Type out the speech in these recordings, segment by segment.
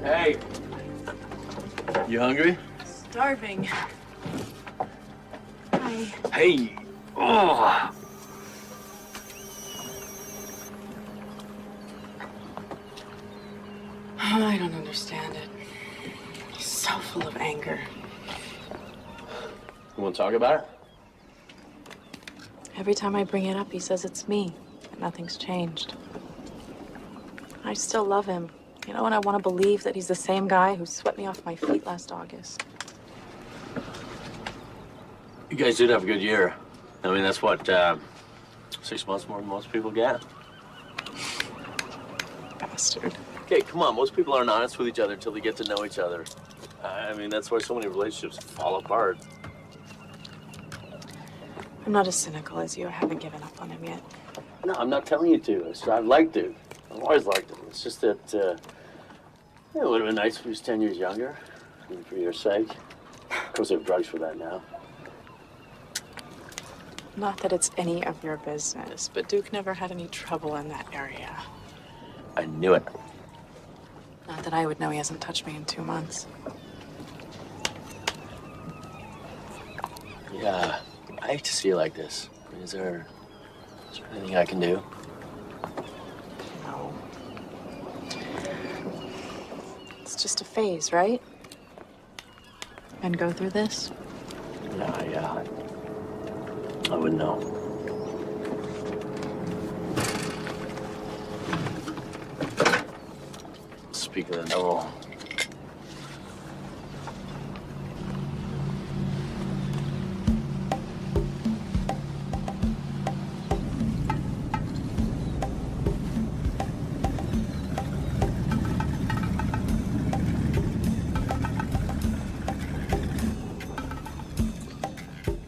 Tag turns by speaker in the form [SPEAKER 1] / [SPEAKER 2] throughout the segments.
[SPEAKER 1] Hey. You hungry?
[SPEAKER 2] Starving. Hi.
[SPEAKER 1] Hey. Oh.
[SPEAKER 2] I don't understand it. He's so full of anger.
[SPEAKER 1] You want to talk about it?
[SPEAKER 2] Every time I bring it up, he says it's me, and nothing's changed. I still love him. You know, and I want to believe that he's the same guy who swept me off my feet last August.
[SPEAKER 1] You guys did have a good year. I mean, that's what, 6 months more than most people get.
[SPEAKER 2] Bastard.
[SPEAKER 1] Okay, come on. Most people aren't honest with each other until they get to know each other. I mean, that's why so many relationships fall apart.
[SPEAKER 2] I'm not as cynical as you. I haven't given up on him yet.
[SPEAKER 1] No, I'm not telling you to. I've liked it. I've always liked him. It's just that, it would have been nice if he was 10 years younger. I mean, for your sake. Of course, they have drugs for that now.
[SPEAKER 2] Not that it's any of your business, but Duke never had any trouble in that area.
[SPEAKER 1] I knew it.
[SPEAKER 2] Not that I would know. He hasn't touched me in 2 months.
[SPEAKER 1] Yeah, I hate to see you like this. I mean, is there anything I can do?
[SPEAKER 2] No. It's just a phase, right? And go through this?
[SPEAKER 1] Yeah. I wouldn't know. Speak of the devil.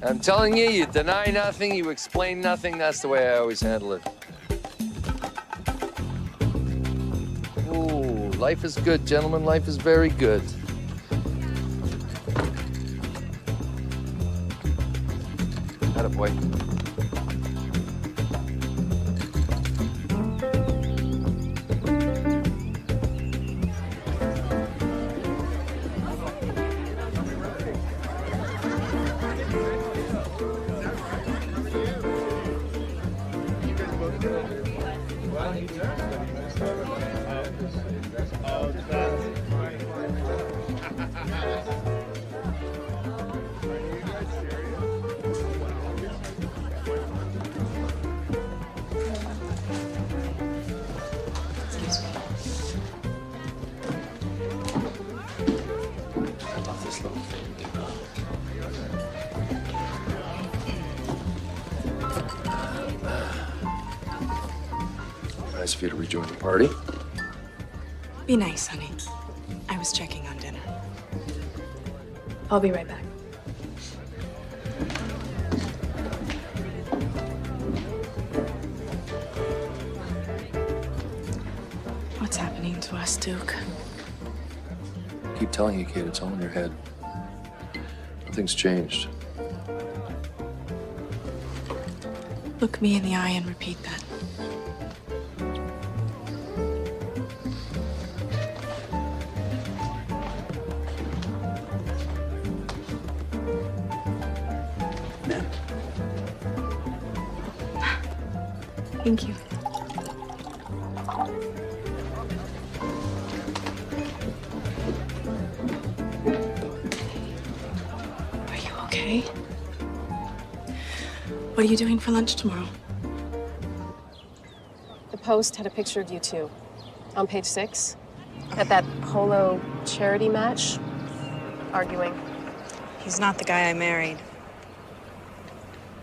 [SPEAKER 3] I'm telling you, you deny nothing, you explain nothing. That's the way I always handle it. Ooh, life is good, gentlemen. Life is very good. Attaboy. Nice of you to rejoin the party.
[SPEAKER 2] Be nice, honey. I was checking on dinner. I'll be right back. What's happening to us, Duke?
[SPEAKER 3] I keep telling you, kid, it's all in your head. Nothing's changed.
[SPEAKER 2] Look me in the eye and repeat that. Thank you. Are you okay? What are you doing for lunch tomorrow?
[SPEAKER 4] The Post had a picture of you two on page 6 at that polo charity match, arguing.
[SPEAKER 2] He's not the guy I married.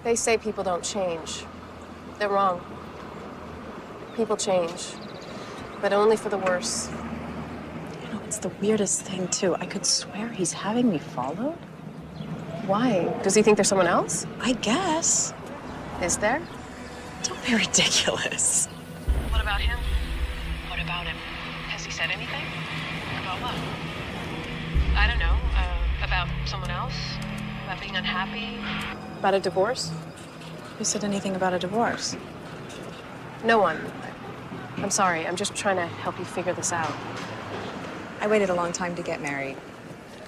[SPEAKER 4] They say people don't change. They're wrong. People change, but only for the worse.
[SPEAKER 2] You know, it's the weirdest thing, too. I could swear he's having me followed.
[SPEAKER 4] Why? Does he think there's someone else?
[SPEAKER 2] I guess.
[SPEAKER 4] Is there?
[SPEAKER 2] Don't be ridiculous.
[SPEAKER 4] What about him? What about him? Has he said anything? About what? I don't know. About someone else? About being unhappy? About a divorce?
[SPEAKER 2] Who said anything about a divorce?
[SPEAKER 4] No one. I'm sorry. I'm just trying to help you figure this out.
[SPEAKER 5] I waited a long time to get married.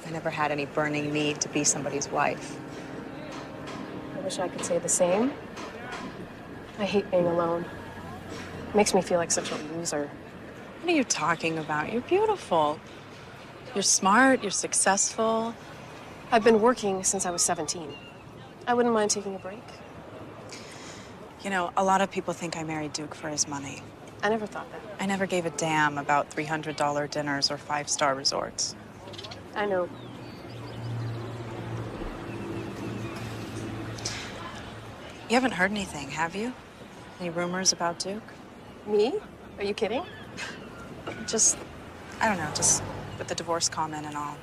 [SPEAKER 5] I never had any burning need to be somebody's wife.
[SPEAKER 4] I wish I could say the same. I hate being alone. It makes me feel like such a loser.
[SPEAKER 5] What are you talking about? You're beautiful. You're smart, you're successful.
[SPEAKER 4] I've been working since I was 17. I wouldn't mind taking a break.
[SPEAKER 5] You know, a lot of people think I married Duke for his money.
[SPEAKER 4] I never thought that.
[SPEAKER 5] I never gave a damn about $300 dinners or five-star resorts.
[SPEAKER 4] I know.
[SPEAKER 5] You haven't heard anything, have you? Any rumors about Duke?
[SPEAKER 4] Me? Are you kidding?
[SPEAKER 5] Just, I don't know, just with the divorce comment and all.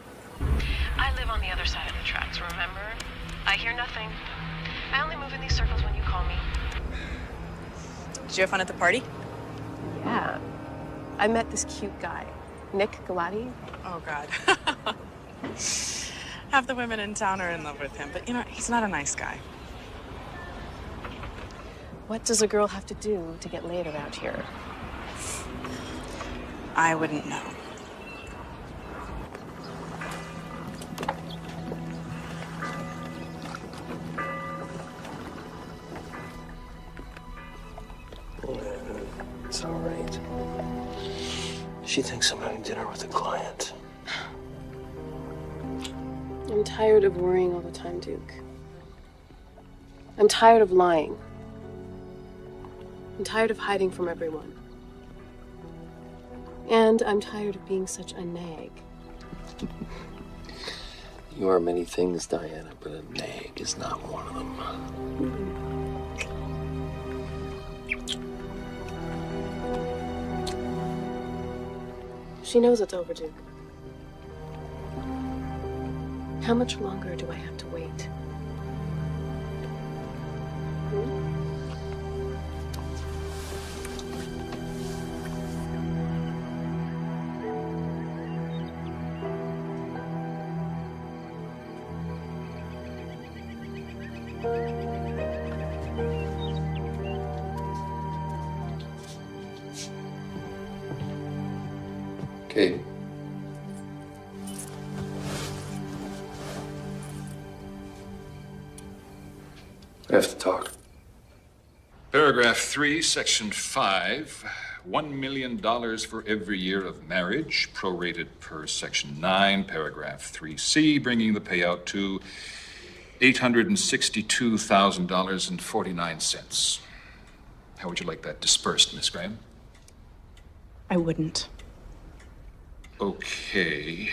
[SPEAKER 4] I live on the other side of the tracks, remember? I hear nothing. I only move in these circles when you call me.
[SPEAKER 5] Did you have fun at the party?
[SPEAKER 4] Yeah. I met this cute guy, Nick Galati.
[SPEAKER 5] Oh, God. Half the women in town are in love with him, but you know, he's not a nice guy.
[SPEAKER 4] What does a girl have to do to get laid around here?
[SPEAKER 5] I wouldn't know.
[SPEAKER 6] It's all right. She thinks I'm having dinner with a client.
[SPEAKER 4] I'm tired of worrying all the time, Duke. I'm tired of lying. I'm tired of hiding from everyone. And I'm tired of being such a nag.
[SPEAKER 6] You are many things, Diana, but a nag is not one of them.
[SPEAKER 4] She knows it's over, Duke. How much longer do I have to wait?
[SPEAKER 3] Kate. I have to talk.
[SPEAKER 7] Paragraph 3, Section 5. $1 million for every year of marriage, prorated per Section 9, Paragraph 3C, bringing the payout to $862,000.49. How would you like that dispersed, Miss Graham?
[SPEAKER 5] I wouldn't.
[SPEAKER 7] Okay.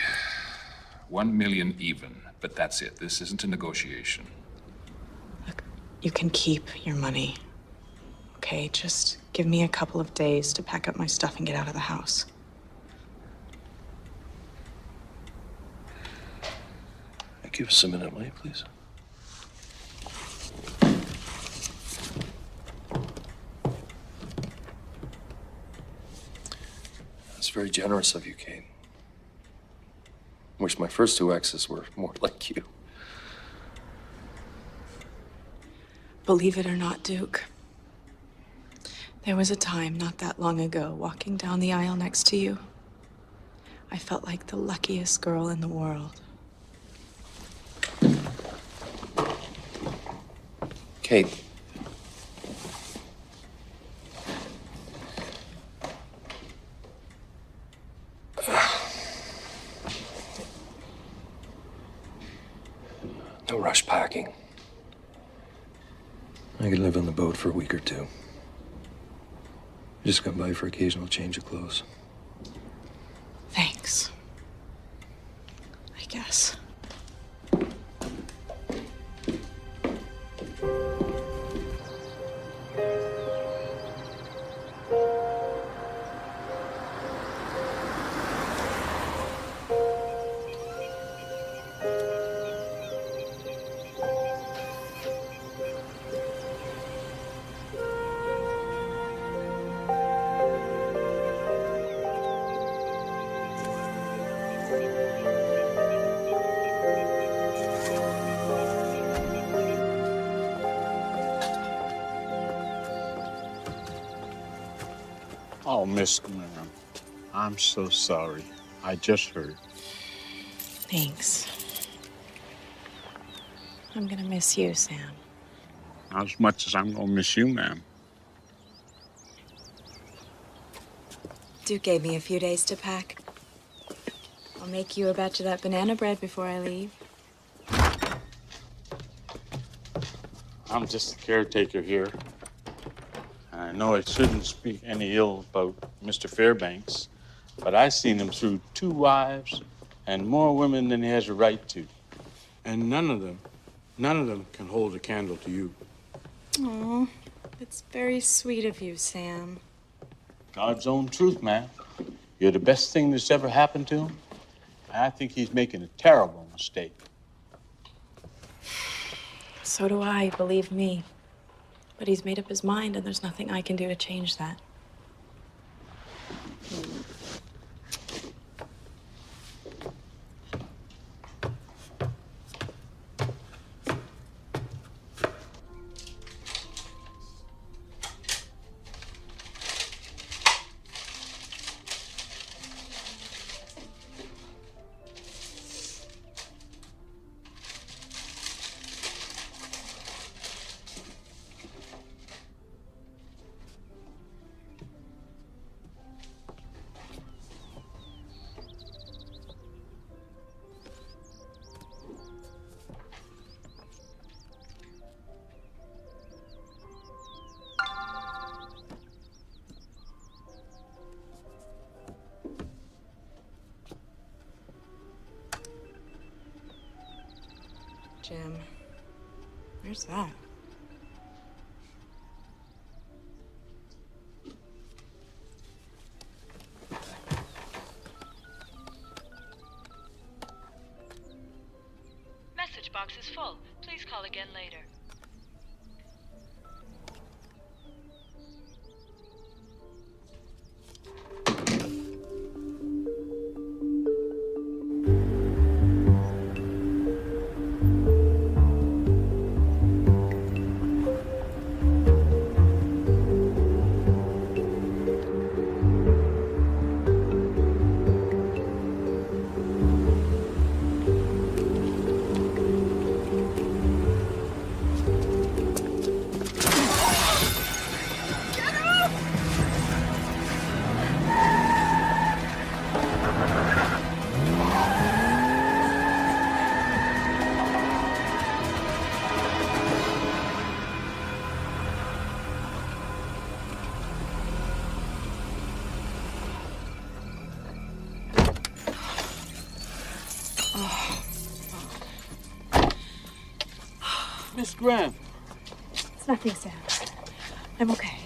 [SPEAKER 7] 1 million even, but that's it. This isn't a negotiation.
[SPEAKER 5] Look, you can keep your money. Okay, just give me a couple of days to pack up my stuff and get out of the house.
[SPEAKER 6] Give us a minute, will you, please?
[SPEAKER 3] That's very generous of you, Kate. Wish my first two exes were more like you.
[SPEAKER 5] Believe it or not, Duke, there was a time not that long ago, walking down the aisle next to you, I felt like the luckiest girl in the world.
[SPEAKER 3] Kate. No rush packing. I could live on the boat for a week or two. Just come by for occasional change of clothes.
[SPEAKER 5] Thanks. I guess.
[SPEAKER 8] Oh, Miss Graham, I'm so sorry. I just heard.
[SPEAKER 5] Thanks. I'm gonna miss you, Sam.
[SPEAKER 8] Not as much as I'm gonna miss you, ma'am.
[SPEAKER 5] Duke gave me a few days to pack. I'll make you a batch of that banana bread before I leave.
[SPEAKER 8] I'm just the caretaker here. I know I shouldn't speak any ill about Mr. Fairbanks, but I've seen him through 2 wives and more women than he has a right to. And none of them can hold a candle to you.
[SPEAKER 5] Oh, that's very sweet of you, Sam.
[SPEAKER 8] God's own truth, man. You're the best thing that's ever happened to him. I think he's making a terrible mistake.
[SPEAKER 5] So do I, believe me. But he's made up his mind, and there's nothing I can do to change that. Jim, where's that?
[SPEAKER 9] Message box is full. Please call again later.
[SPEAKER 8] Miss Graham.
[SPEAKER 5] It's nothing, Sam. I'm okay.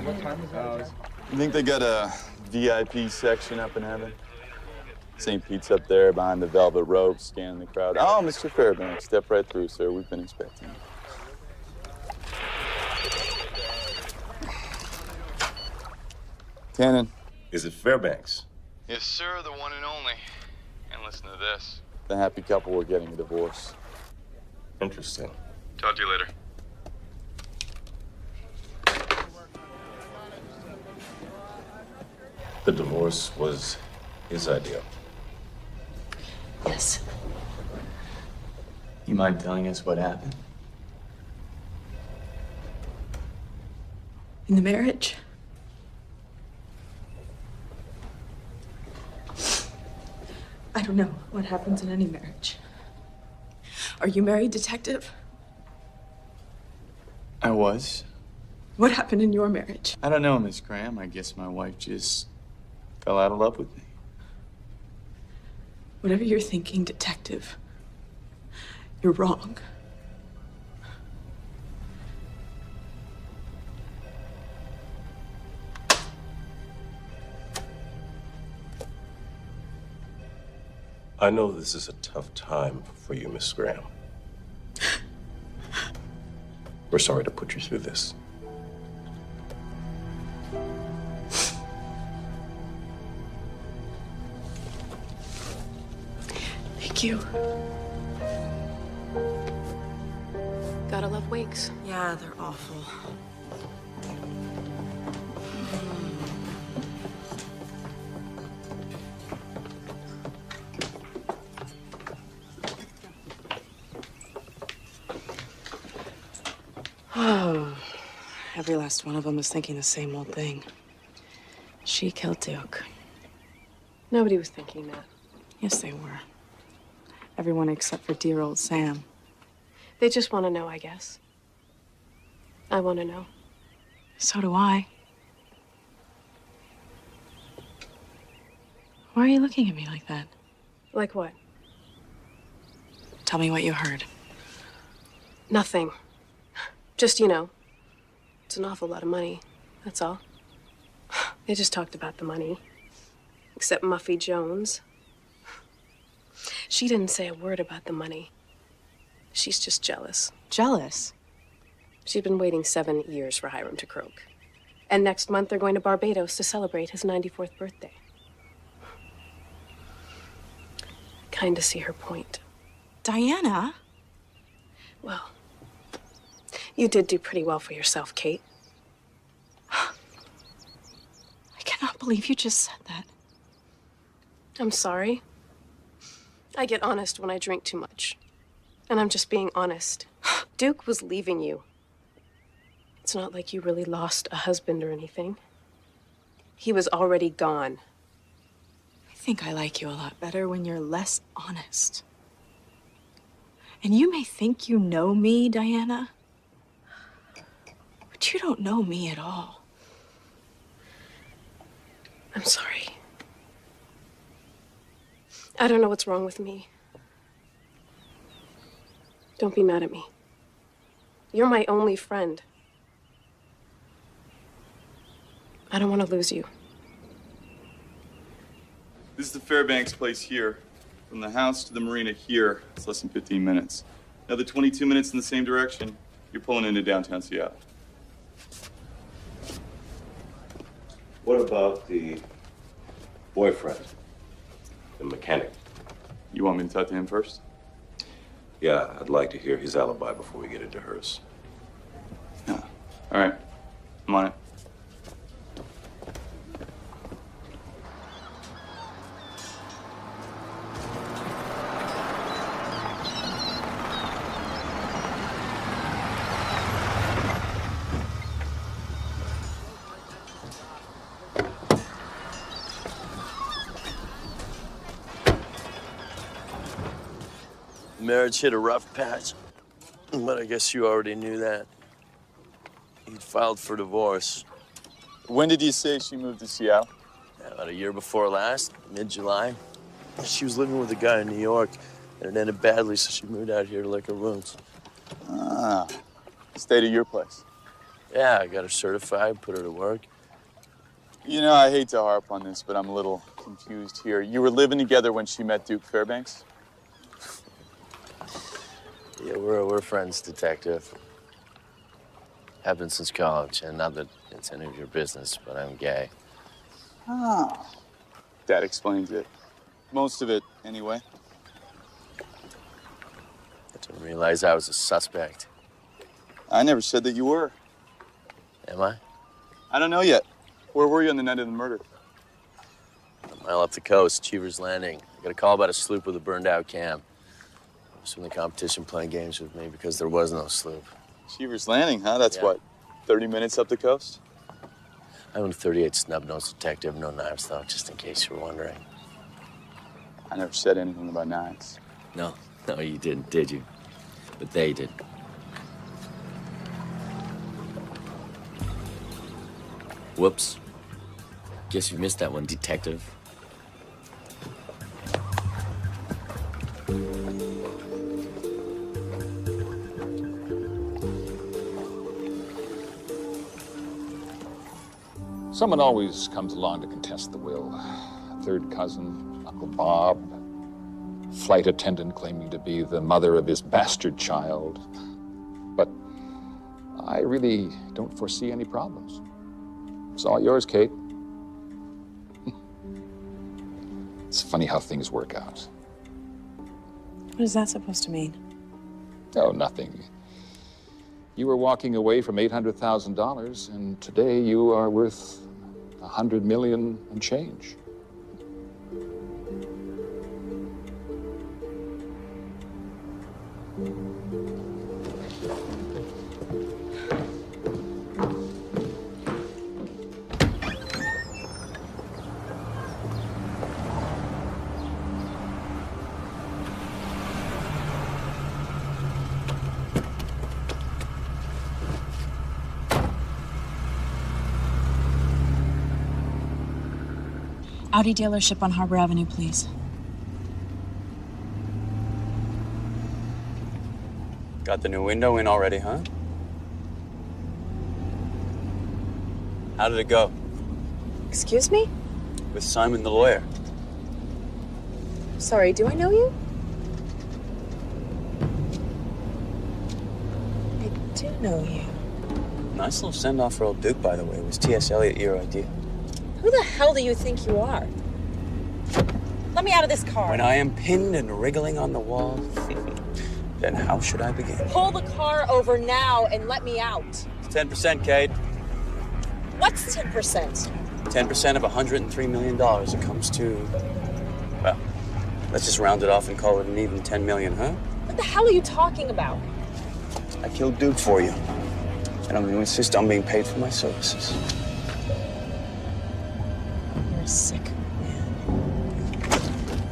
[SPEAKER 10] What time is that? You think they got a VIP section up in heaven? St. Pete's up there behind the velvet rope, scanning the crowd. Oh, Mr. Fairbanks, step right through, sir. We've been expecting you. Cannon.
[SPEAKER 11] Is it Fairbanks?
[SPEAKER 10] Yes, sir, the one and only. And listen to this. The happy couple were getting a divorce.
[SPEAKER 11] Interesting.
[SPEAKER 10] Talk to you later.
[SPEAKER 11] The divorce was his idea.
[SPEAKER 12] Yes. You mind telling us what happened?
[SPEAKER 5] In the marriage? I don't know what happens in any marriage. Are you married, detective?
[SPEAKER 12] I was.
[SPEAKER 5] What happened in your marriage?
[SPEAKER 12] I don't know, Miss Graham. I guess my wife just fell out of love with me.
[SPEAKER 5] Whatever you're thinking, detective, you're wrong.
[SPEAKER 11] I know this is a tough time for you, Miss Graham. We're sorry to put you through this.
[SPEAKER 5] Thank you.
[SPEAKER 4] Gotta love wakes.
[SPEAKER 5] Yeah, they're awful. Oh, every last one of them was thinking the same old thing. She killed Duke.
[SPEAKER 4] Nobody was thinking that.
[SPEAKER 5] Yes, they were. Everyone except for dear old Sam.
[SPEAKER 4] They just want to know, I guess. I want to know.
[SPEAKER 5] So do I. Why are you looking at me like that?
[SPEAKER 4] Like what?
[SPEAKER 5] Tell me what you heard.
[SPEAKER 4] Nothing. Just, you know, it's an awful lot of money. That's all. They just talked about the money. Except Muffy Jones. She didn't say a word about the money. She's just jealous.
[SPEAKER 5] Jealous?
[SPEAKER 4] She'd been waiting 7 years for Hiram to croak. And next month they're going to Barbados to celebrate his 94th birthday. Kind of see her point.
[SPEAKER 5] Diana?
[SPEAKER 4] Well, you did do pretty well for yourself, Kate.
[SPEAKER 5] I cannot believe you just said that.
[SPEAKER 4] I'm sorry. I get honest when I drink too much. And I'm just being honest. Duke was leaving you. It's not like you really lost a husband or anything. He was already gone.
[SPEAKER 5] I think I like you a lot better when you're less honest. And you may think you know me, Diana, but you don't know me at all.
[SPEAKER 4] I'm sorry. I don't know what's wrong with me. Don't be mad at me. You're my only friend. I don't want to lose you.
[SPEAKER 10] This is the Fairbanks place here. From the house to the marina here, it's less than 15 minutes. Another 22 minutes in the same direction, you're pulling into downtown Seattle.
[SPEAKER 11] What about the boyfriend, the mechanic?
[SPEAKER 10] You want me to talk to him first?
[SPEAKER 11] Yeah, I'd like to hear his alibi before we get into hers.
[SPEAKER 10] Yeah. All right. I'm on it.
[SPEAKER 1] Marriage hit a rough patch, but I guess you already knew that. He'd filed for divorce.
[SPEAKER 10] When did you say she moved to Seattle?
[SPEAKER 1] About a year before last, mid-July. She was living with a guy in New York, and it ended badly, so she moved out here to lick her wounds.
[SPEAKER 10] Ah, stayed at your place.
[SPEAKER 1] Yeah, I got her certified, put her to work.
[SPEAKER 10] You know, I hate to harp on this, but I'm a little confused here. You were living together when she met Duke Fairbanks?
[SPEAKER 6] Yeah, we're friends, Detective. Have been since college, and not that it's any of your business, but I'm gay.
[SPEAKER 10] Oh. That explains it. Most of it, anyway.
[SPEAKER 6] I didn't realize I was a suspect.
[SPEAKER 10] I never said that you were.
[SPEAKER 6] Am I?
[SPEAKER 10] I don't know yet. Where were you on the night of the murder?
[SPEAKER 6] A mile up the coast, Cheever's Landing. I got a call about a sloop with a burned-out cam. I was from the competition playing games with me because there was no sloop.
[SPEAKER 10] Cheever's Landing, huh? That's
[SPEAKER 6] Yeah.
[SPEAKER 10] what, 30 minutes up the coast?
[SPEAKER 6] I own a .38 snub-nosed detective, no knives, though, just in case you were wondering.
[SPEAKER 10] I never said anything about knives.
[SPEAKER 6] No, you didn't, did you? But they did. Whoops. Guess you missed that one, Detective.
[SPEAKER 7] Someone always comes along to contest the will. Third cousin, Uncle Bob, flight attendant claiming to be the mother of his bastard child. But I really don't foresee any problems. It's all yours, Kate. It's funny how things work out.
[SPEAKER 5] What is that supposed to mean?
[SPEAKER 7] Oh, nothing. You were walking away from $800,000, and today you are worth $100 million and change.
[SPEAKER 5] Audi dealership on Harbor Avenue, please.
[SPEAKER 12] Got the new window in already, huh? How did it go?
[SPEAKER 5] Excuse me?
[SPEAKER 12] With Simon the lawyer.
[SPEAKER 5] Sorry, do I know you? I do know you.
[SPEAKER 12] Nice little send-off for old Duke, by the way. Was T.S. Eliot your idea?
[SPEAKER 5] Who the hell do you think you are? Let me out of this car.
[SPEAKER 12] When I am pinned and wriggling on the wall, then how should I begin?
[SPEAKER 5] Pull the car over now and let me out.
[SPEAKER 12] 10%, Kate.
[SPEAKER 5] What's 10%?
[SPEAKER 12] 10% of $103 million. It comes to, well, let's just round it off and call it an even 10 million, huh?
[SPEAKER 5] What the hell are you talking about?
[SPEAKER 12] I killed Duke for you. And I'm going to insist on being paid for my services.
[SPEAKER 5] You're a sick man.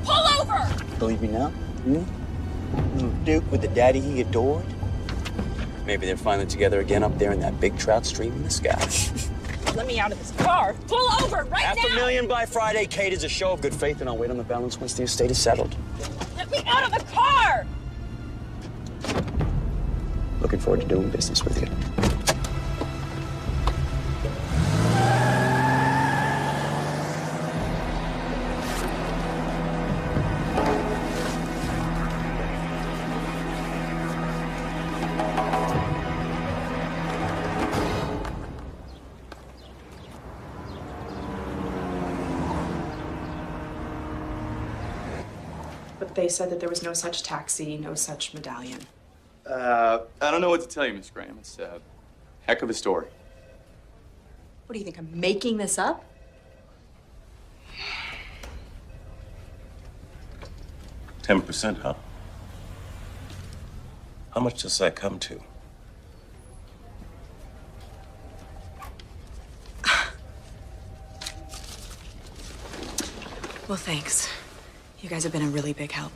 [SPEAKER 5] Pull over!
[SPEAKER 12] Believe me now? Little Duke with the daddy he adored? Maybe they're finally together again up there in that big trout stream in the sky.
[SPEAKER 5] Let me out of this car. Pull over right now!
[SPEAKER 12] $500,000 by Friday, Kate, is a show of good faith, and I'll wait on the balance once the estate is settled.
[SPEAKER 5] Let me out of the car!
[SPEAKER 12] Looking forward to doing business with you.
[SPEAKER 5] But they said that there was no such taxi, no such medallion.
[SPEAKER 10] I don't know what to tell you, Miss Graham. It's a heck of a story.
[SPEAKER 5] What do you think, I'm making this up?
[SPEAKER 11] 10%, huh? How much does that come to?
[SPEAKER 5] Well, thanks. You guys have been a really big help.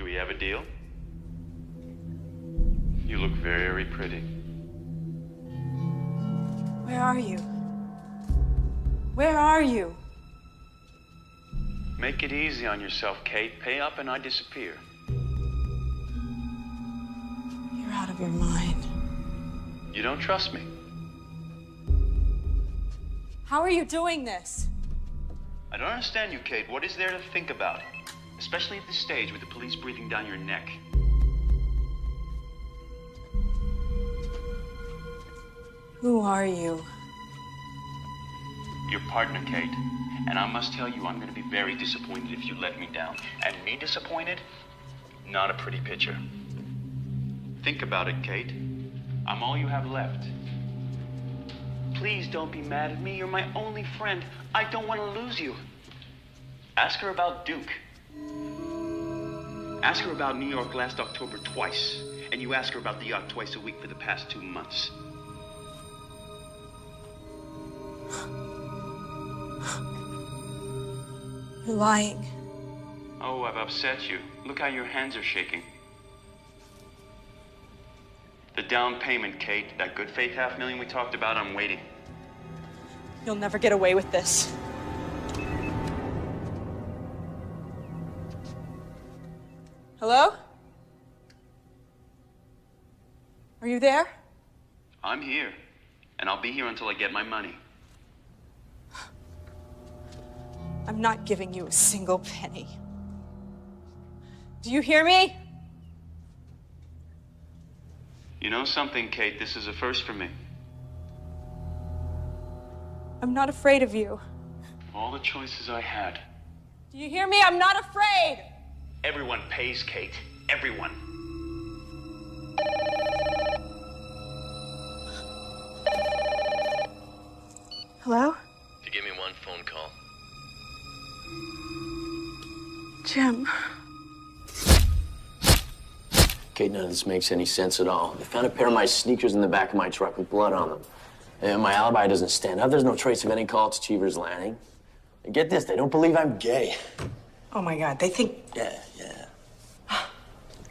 [SPEAKER 12] Do we have a deal? You look very pretty.
[SPEAKER 5] Where are you? Where are you?
[SPEAKER 12] Make it easy on yourself, Kate. Pay up and I disappear.
[SPEAKER 5] You're out of your mind.
[SPEAKER 12] You don't trust me?
[SPEAKER 5] How are you doing this?
[SPEAKER 12] I don't understand you, Kate. What is there to think about? Especially at this stage with the police breathing down your neck.
[SPEAKER 5] Who are you?
[SPEAKER 12] Your partner, Kate. And I must tell you, I'm going to be very disappointed if you let me down. And me disappointed? Not a pretty picture. Think about it, Kate. I'm all you have left. Please don't be mad at me. You're my only friend. I don't want to lose you. Ask her about Duke. Ask her about New York last October twice. And you ask her about the yacht twice a week for the past 2 months.
[SPEAKER 5] You're lying.
[SPEAKER 12] Oh, I've upset you. Look how your hands are shaking. The down payment, Kate. That good faith $500,000 we talked about, I'm waiting.
[SPEAKER 5] You'll never get away with this. Hello? Are you there?
[SPEAKER 12] I'm here. And I'll be here until I get my money.
[SPEAKER 5] I'm not giving you a single penny. Do you hear me?
[SPEAKER 12] You know something, Kate? This is a first for me.
[SPEAKER 5] I'm not afraid of you.
[SPEAKER 12] All the choices I had.
[SPEAKER 5] Do you hear me? I'm not afraid!
[SPEAKER 12] Everyone pays, Kate. Everyone.
[SPEAKER 5] Hello?
[SPEAKER 6] You give me one phone call.
[SPEAKER 5] Jim.
[SPEAKER 1] Kate, none of this makes any sense at all. They found a pair of my sneakers in the back of my truck with blood on them. And my alibi doesn't stand up. There's no trace of any call to Cheever's Landing. And get this, they don't believe I'm gay.
[SPEAKER 5] Oh my God, they think...
[SPEAKER 1] Yeah.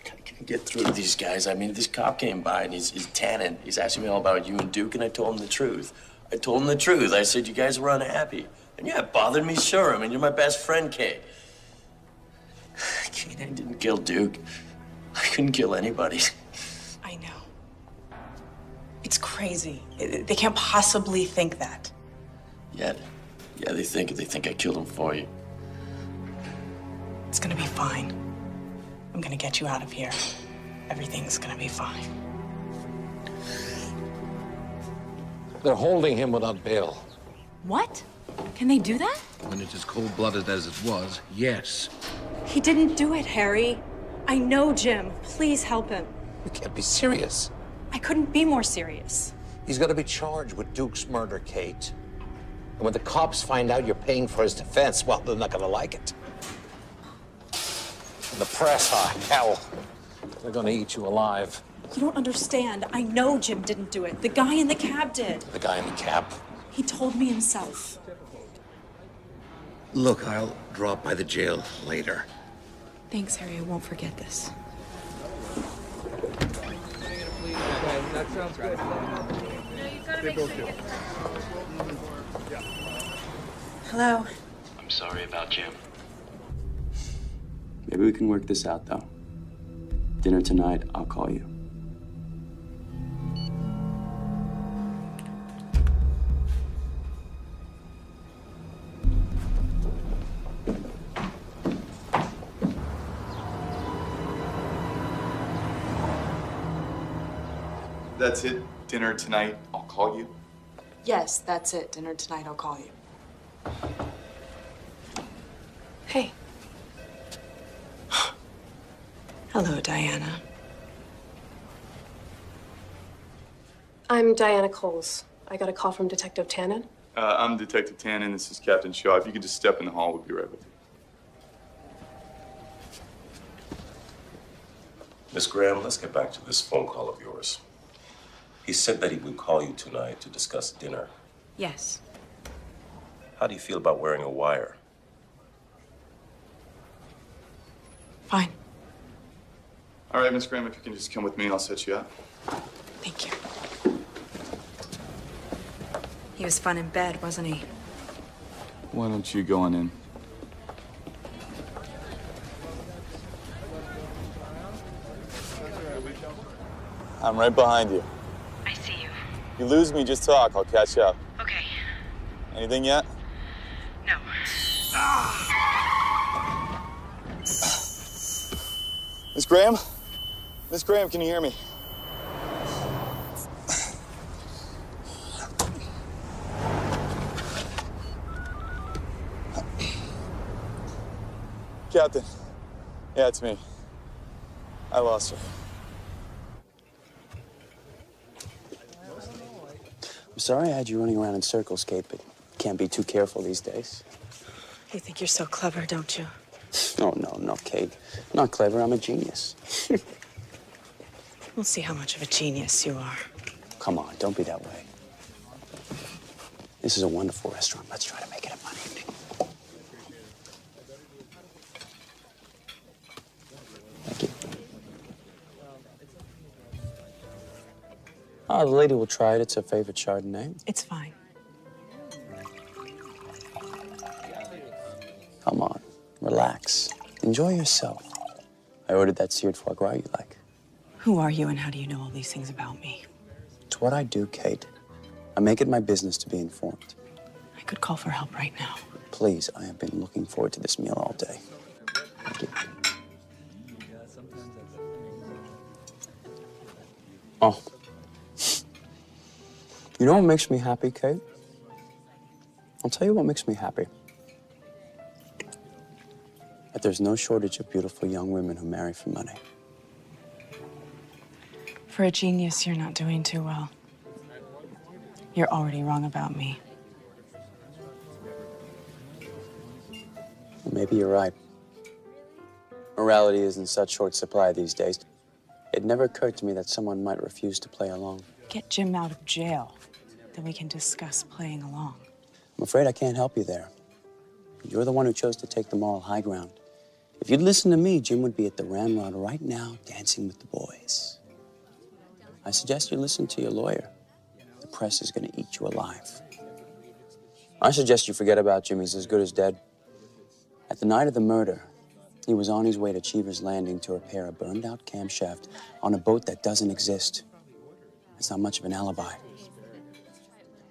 [SPEAKER 1] Can I get through to these guys? I mean, this cop came by and he's tanning. He's asking me all about you and Duke, and I told him the truth. I said you guys were unhappy. And yeah, it bothered me, sure. I mean, you're my best friend, Kate. Kate, I didn't kill Duke. I couldn't kill anybody.
[SPEAKER 5] I know. It's crazy. They can't possibly think that.
[SPEAKER 1] Yeah, they think I killed him for you.
[SPEAKER 5] It's gonna be fine. I'm gonna get you out of here. Everything's gonna be fine.
[SPEAKER 13] They're holding him without bail.
[SPEAKER 2] What? Can they do that?
[SPEAKER 13] When it's as cold-blooded as it was, yes.
[SPEAKER 5] He didn't do it, Harry. I know Jim. Please help him.
[SPEAKER 13] You can't be serious.
[SPEAKER 5] I couldn't be more serious.
[SPEAKER 13] He's going to be charged with Duke's murder, Kate. And when the cops find out you're paying for his defense, well, they're not going to like it. And the press, hell, they're going to eat you alive.
[SPEAKER 5] You don't understand. I know Jim didn't do it. The guy in the cab did.
[SPEAKER 13] The guy in the cab?
[SPEAKER 5] He told me himself.
[SPEAKER 13] Look, I'll drop by the jail later.
[SPEAKER 5] Thanks, Harry. I won't forget this.
[SPEAKER 14] That sounds good. They both do.
[SPEAKER 5] Hello.
[SPEAKER 12] I'm sorry about Jim. Maybe we can work this out, though. Dinner tonight, I'll call you.
[SPEAKER 10] That's it. Dinner tonight. I'll call you.
[SPEAKER 5] Yes, that's it. Dinner tonight. I'll call you. Hey. Hello, Diana.
[SPEAKER 4] I'm Diana Coles. I got a call from Detective Tannen.
[SPEAKER 10] I'm Detective Tannen. This is Captain Shaw. If you could just step in the hall, we'll be right with you.
[SPEAKER 11] Miss Graham, let's get back to this phone call of yours. He said that he would call you tonight to discuss dinner.
[SPEAKER 2] Yes.
[SPEAKER 11] How do you feel about wearing a wire?
[SPEAKER 5] Fine.
[SPEAKER 10] All right, Miss Graham, if you can just come with me, I'll set you up.
[SPEAKER 5] Thank you. He was fun in bed, wasn't he?
[SPEAKER 10] Why don't you go on in? I'm right behind you.
[SPEAKER 9] I see you.
[SPEAKER 10] If you lose me, just talk. I'll catch up.
[SPEAKER 9] Okay.
[SPEAKER 10] Anything yet?
[SPEAKER 9] No.
[SPEAKER 10] Miss Graham? Miss Graham, can you hear me? Captain. Yeah, it's me. I lost her.
[SPEAKER 15] I'm sorry I had you running around in circles, Kate, but can't be too careful these days.
[SPEAKER 5] You think you're so clever, don't you?
[SPEAKER 15] Oh, no, Kate. I'm not clever, I'm a genius.
[SPEAKER 5] We'll see how much of a genius you are.
[SPEAKER 15] Come on, don't be that way. This is a wonderful restaurant. Let's try to make it a fun evening. Thank you. Oh, the lady will try it. It's her favorite Chardonnay.
[SPEAKER 5] It's fine.
[SPEAKER 15] Come on, relax. Enjoy yourself. I ordered that seared foie gras you like.
[SPEAKER 5] Who are you and how do you know all these things about me?
[SPEAKER 15] It's what I do, Kate. I make it my business to be informed.
[SPEAKER 5] I could call for help right now.
[SPEAKER 15] Please, I have been looking forward to this meal all day. Thank you. Oh. You know what makes me happy, Kate? I'll tell you what makes me happy. That there's no shortage of beautiful young women who marry for money.
[SPEAKER 5] For a genius, you're not doing too well. You're already wrong about me.
[SPEAKER 15] Well, maybe you're right. Morality is in such short supply these days. It never occurred to me that someone might refuse to play along.
[SPEAKER 5] Get Jim out of jail, then we can discuss playing along.
[SPEAKER 15] I'm afraid I can't help you there. You're the one who chose to take the moral high ground. If you'd listened to me, Jim would be at the Ramrod right now, dancing with the boys. I suggest you listen to your lawyer. The press is going to eat you alive. I suggest you forget about Jim. He's as good as dead. At the night of the murder, he was on his way to Cheever's Landing to repair a burned-out camshaft on a boat that doesn't exist. It's not much of an alibi.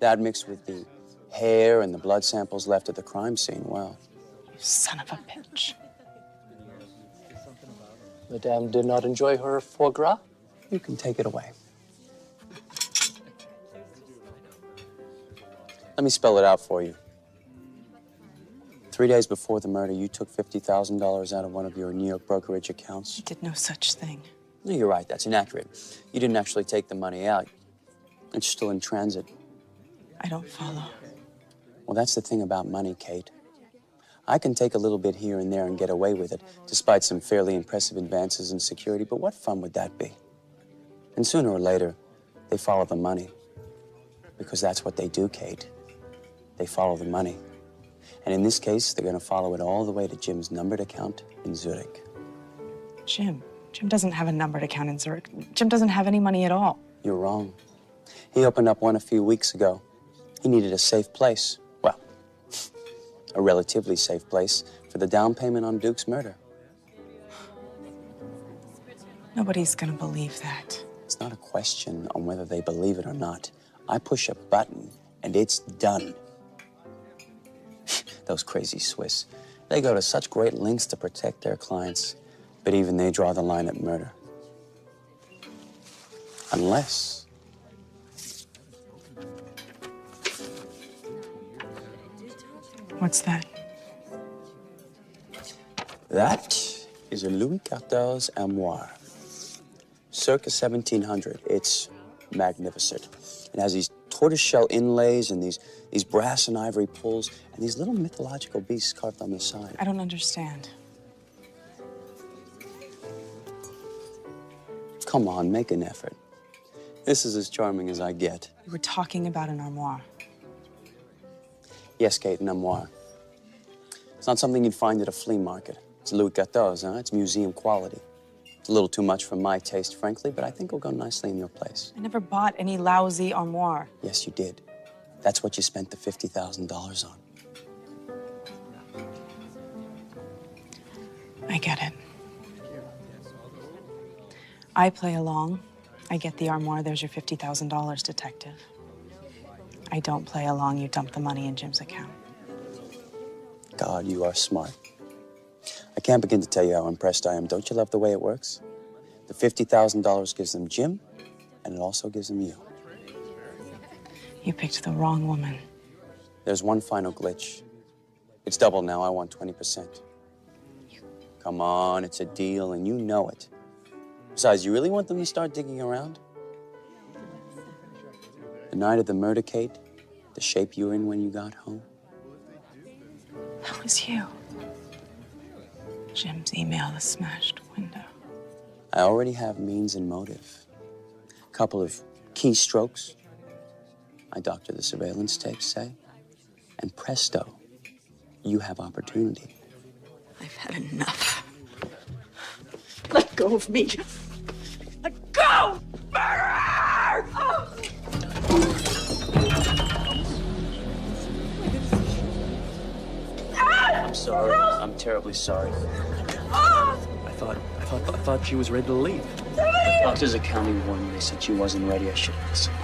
[SPEAKER 15] That mixed with the hair and the blood samples left at the crime scene, well...
[SPEAKER 5] You son of a bitch.
[SPEAKER 15] Madame did not enjoy her foie gras? You can take it away. Let me spell it out for you. 3 days before the murder, you took $50,000 out of one of your New York brokerage accounts.
[SPEAKER 5] I did no such thing.
[SPEAKER 15] No, you're right. That's inaccurate. You didn't actually take the money out. It's still in transit.
[SPEAKER 5] I don't follow.
[SPEAKER 15] Well, that's the thing about money, Kate. I can take a little bit here and there and get away with it, despite some fairly impressive advances in security, but what fun would that be? And sooner or later, they follow the money. Because that's what they do, Kate. They follow the money. And in this case, they're going to follow it all the way to Jim's numbered account in Zurich.
[SPEAKER 5] Jim doesn't have a numbered account in Zurich. Jim doesn't have any money at all.
[SPEAKER 15] You're wrong. He opened up one a few weeks ago. He needed a safe place. Well, a relatively safe place for the down payment on Duke's murder.
[SPEAKER 5] Nobody's gonna believe that.
[SPEAKER 15] It's not a question on whether they believe it or not. I push a button and it's done. Those crazy Swiss. They go to such great lengths to protect their clients, but even they draw the line at murder. Unless...
[SPEAKER 5] What's that?
[SPEAKER 15] That is a Louis XIV armoire. Circa 1700. It's magnificent. It has these tortoiseshell inlays and these brass and ivory pulls and these little mythological beasts carved on the side.
[SPEAKER 5] I don't understand.
[SPEAKER 15] Come on, make an effort. This is as charming as I get.
[SPEAKER 5] We were talking about an armoire.
[SPEAKER 15] Yes, Kate, an armoire. It's not something you'd find at a flea market. It's Louis XIV, huh? It's museum quality. It's a little too much for my taste, frankly, but I think it'll go nicely in your place.
[SPEAKER 5] I never bought any lousy armoire.
[SPEAKER 15] Yes, you did. That's what you spent the $50,000 on.
[SPEAKER 5] I get it. I play along. I get the armoire. There's your $50,000, detective. I don't play along. You dump the money in Jim's account.
[SPEAKER 15] God, you are smart. I can't begin to tell you how impressed I am. Don't you love the way it works? The $50,000 gives them Jim, and it also gives them you.
[SPEAKER 5] You picked the wrong woman.
[SPEAKER 15] There's one final glitch. It's double now. I want 20%. Come on, it's a deal, and you know it. Besides, you really want them to start digging around? The night of the murder, Kate, the shape you were in when you got home?
[SPEAKER 5] That was you. Jim's email, the smashed window.
[SPEAKER 15] I already have means and motive. A couple of keystrokes. I doctor the surveillance tapes, say, and presto, you have opportunity.
[SPEAKER 5] I've had enough. Let go of me. Let go! Murderer! Oh!
[SPEAKER 15] I'm sorry. I'm terribly sorry. I thought she was ready to leave. Doctors at County warned me. They said she wasn't ready. I should have listened.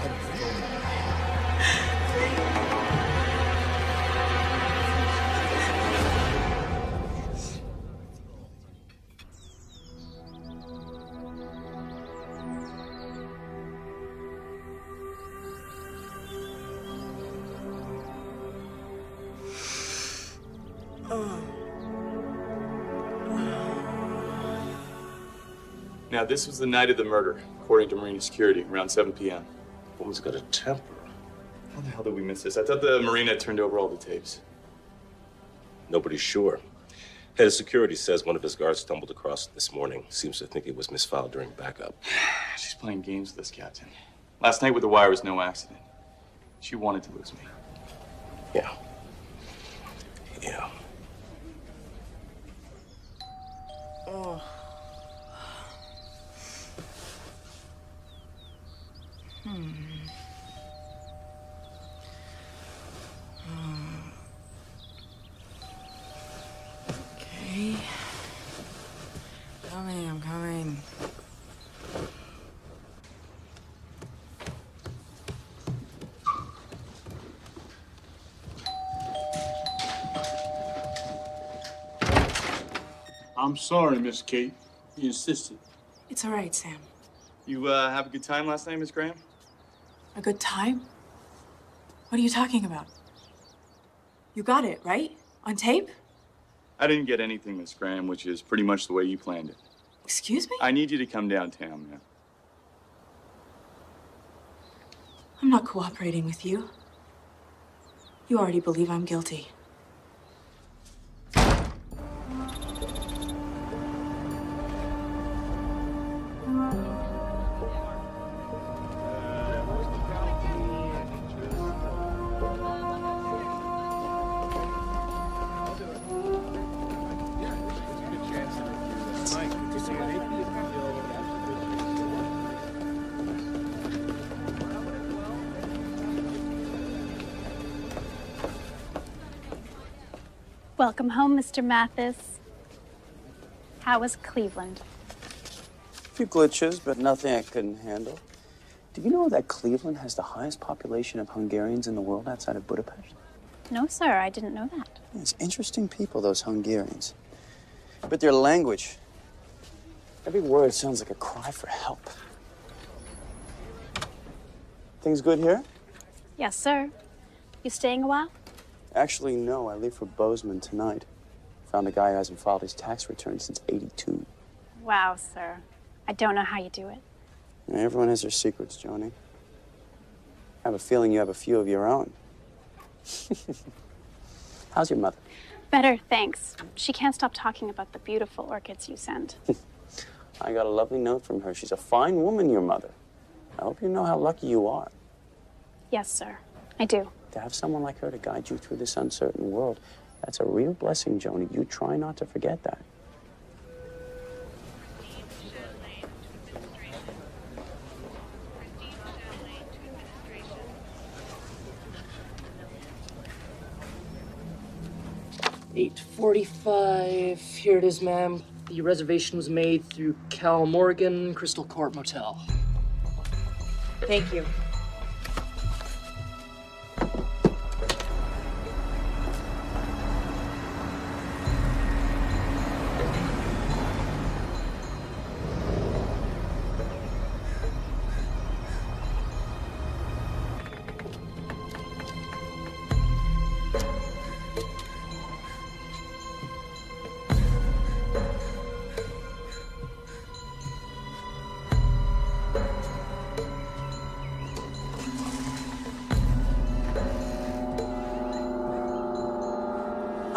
[SPEAKER 10] Now, this was the night of the murder, according to Marina Security, around 7 p.m.
[SPEAKER 11] Woman's got a temper.
[SPEAKER 10] How the hell did we miss this? I thought the Marina had turned over all the tapes.
[SPEAKER 11] Nobody's sure. Head of security says one of his guards stumbled across it this morning. Seems to think it was misfiled during backup.
[SPEAKER 10] She's playing games with us, Captain. Last night with the wire was no accident. She wanted to lose me.
[SPEAKER 11] Yeah. Yeah.
[SPEAKER 5] Oh. Okay. I'm coming.
[SPEAKER 8] I'm sorry, Miss Kate. You insisted.
[SPEAKER 5] It's all right, Sam.
[SPEAKER 10] You have a good time last night, Miss Graham?
[SPEAKER 5] A good time? What are you talking about? You got it, right? On tape?
[SPEAKER 10] I didn't get anything, Miss Graham, which is pretty much the way you planned it.
[SPEAKER 5] Excuse me?
[SPEAKER 10] I need you to come downtown, man.
[SPEAKER 5] I'm not cooperating with you. You already believe I'm guilty.
[SPEAKER 16] Welcome home, Mr. Mathis. How was Cleveland?
[SPEAKER 15] A few glitches, but nothing I couldn't handle. Do you know that Cleveland has the highest population of Hungarians in the world outside of Budapest?
[SPEAKER 16] No, sir, I didn't know that.
[SPEAKER 15] It's interesting people, those Hungarians. But their language, every word sounds like a cry for help. Things good here?
[SPEAKER 16] Yes, sir. You staying a while?
[SPEAKER 15] Actually, no. I leave for Bozeman tonight. Found a guy who hasn't filed his tax return since '82.
[SPEAKER 16] Wow, sir. I don't know how you do it.
[SPEAKER 15] Everyone has their secrets, Joni. I have a feeling you have a few of your own. How's your mother?
[SPEAKER 16] Better, thanks. She can't stop talking about the beautiful orchids you send.
[SPEAKER 15] I got a lovely note from her. She's a fine woman, your mother. I hope you know how lucky you are.
[SPEAKER 16] Yes, sir. I do.
[SPEAKER 15] To have someone like her to guide you through this uncertain world, that's a real blessing, Joni. You try not to forget that.
[SPEAKER 17] 8:45. Here it is, ma'am. The reservation was made through Cal Morgan Crystal Court Motel.
[SPEAKER 5] Thank you.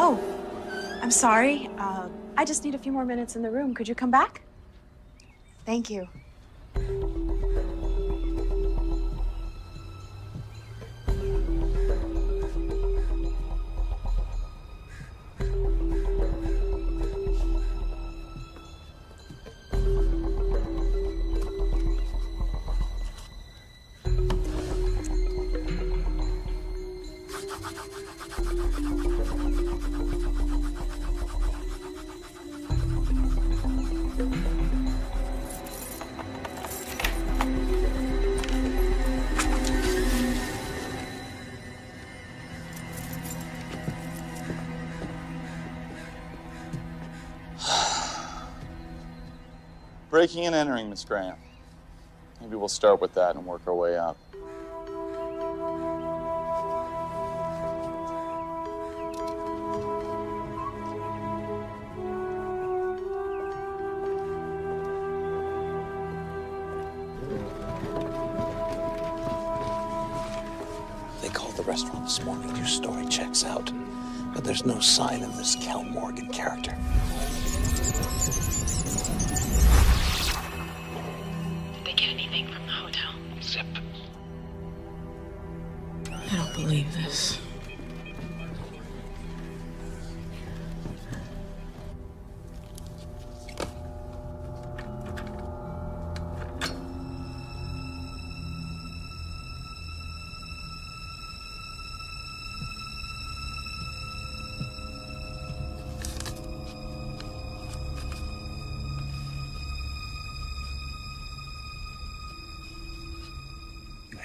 [SPEAKER 5] Oh, I'm sorry. I just need a few more minutes in the room. Could you come back? Thank you.
[SPEAKER 10] Breaking and entering, Miss Graham. Maybe we'll start with that and work our way up.
[SPEAKER 13] They called the restaurant this morning. Your story checks out. But there's no sign of this Cal Morgan character.
[SPEAKER 9] Did they get anything from the hotel?
[SPEAKER 13] Zip.
[SPEAKER 5] I don't believe this.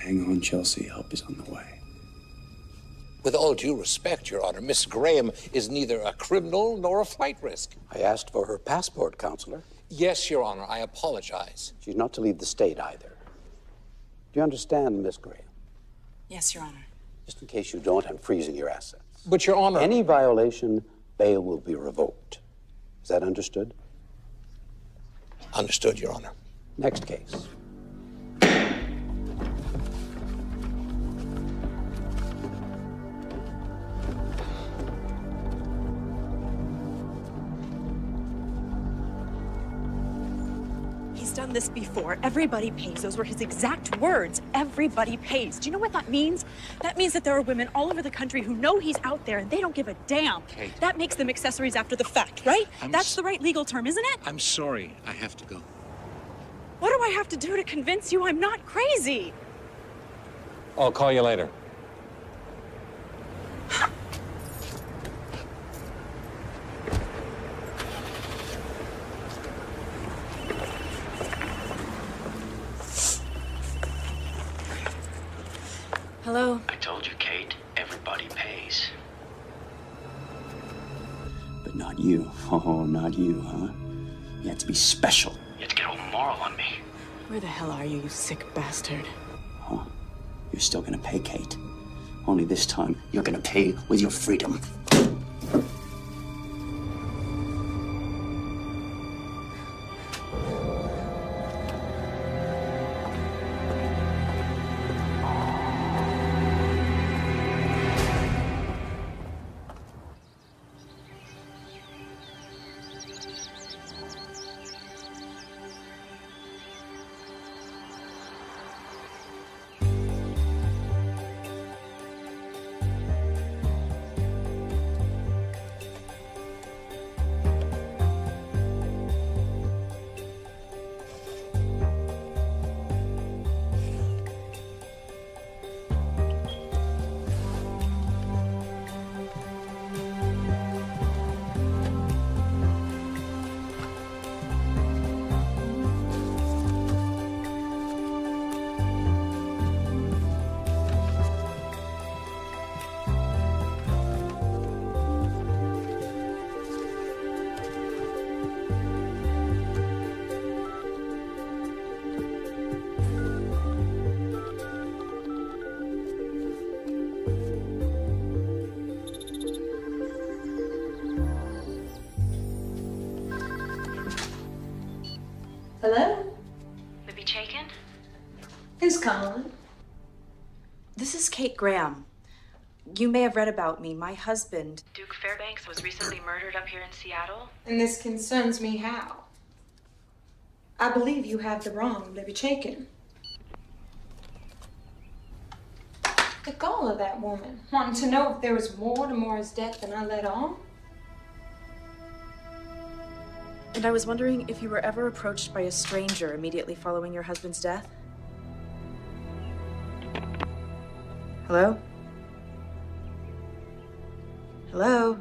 [SPEAKER 15] Hang on, Chelsea. Help is on the way.
[SPEAKER 13] With all due respect, Your Honor, Miss Graham is neither a criminal nor a flight risk.
[SPEAKER 15] I asked for her passport, Counselor.
[SPEAKER 13] Yes, Your Honor, I apologize.
[SPEAKER 15] She's not to leave the state either. Do you understand, Miss Graham?
[SPEAKER 5] Yes, Your Honor.
[SPEAKER 15] Just in case you don't, I'm freezing your assets.
[SPEAKER 13] But, Your Honor...
[SPEAKER 15] Any violation, bail will be revoked. Is that understood?
[SPEAKER 13] Understood, Your Honor.
[SPEAKER 15] Next case.
[SPEAKER 18] He's done this before. Everybody pays. Those were his exact words. Everybody pays. Do you know what that means? That means that there are women all over the country who know he's out there and they don't give a damn.
[SPEAKER 12] Kate.
[SPEAKER 18] That makes them accessories after the fact, right? That's the right legal term, isn't it?
[SPEAKER 12] I'm sorry. I have to go.
[SPEAKER 18] What do I have to do to convince you I'm not crazy?
[SPEAKER 12] I'll call you later.
[SPEAKER 5] Hello?
[SPEAKER 12] I told you, Kate, everybody pays.
[SPEAKER 15] But not you. Oh, not you, huh? You had to be special.
[SPEAKER 12] You have to get all moral on me.
[SPEAKER 5] Where the hell are you, you sick bastard?
[SPEAKER 15] Huh? You're still gonna pay, Kate. Only this time, you're gonna pay with your freedom.
[SPEAKER 18] Hello?
[SPEAKER 9] Libby Chaikin?
[SPEAKER 18] Who's calling?
[SPEAKER 5] This is Kate Graham. You may have read about me. My husband.
[SPEAKER 9] Duke Fairbanks was recently murdered up here in Seattle.
[SPEAKER 18] And this concerns me how? I believe you have the wrong Libby Chaikin. The gall of that woman, wanting to know if there was more to Maura's death than I let on.
[SPEAKER 5] And I was wondering if you were ever approached by a stranger immediately following your husband's death? Hello? Hello?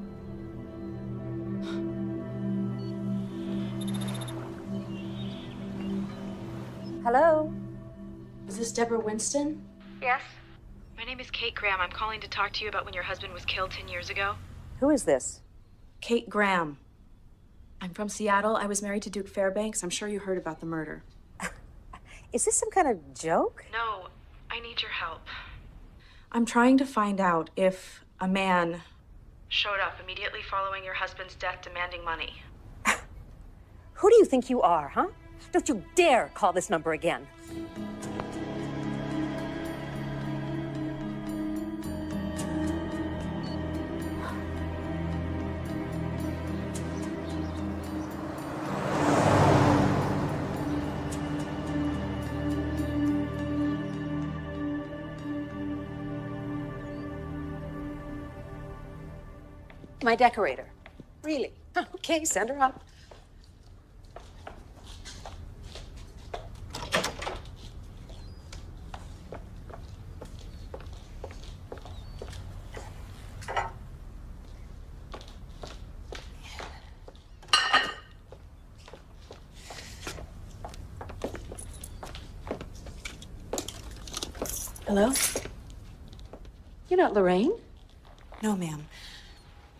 [SPEAKER 18] Hello?
[SPEAKER 5] Is this Deborah Winston?
[SPEAKER 9] Yes? My name is Kate Graham. I'm calling to talk to you about when your husband was killed 10 years ago.
[SPEAKER 18] Who is this?
[SPEAKER 5] Kate Graham. I'm from Seattle. I was married to Duke Fairbanks. I'm sure you heard about the murder.
[SPEAKER 18] Is this some kind of joke?
[SPEAKER 9] No, I need your help.
[SPEAKER 5] I'm trying to find out if a man
[SPEAKER 9] Showed up immediately following your husband's death demanding money.
[SPEAKER 18] Who do you think you are, huh? Don't you dare call this number again. My decorator. Really? Okay, send her up.
[SPEAKER 5] Hello?
[SPEAKER 18] You're not Lorraine?
[SPEAKER 5] No, ma'am.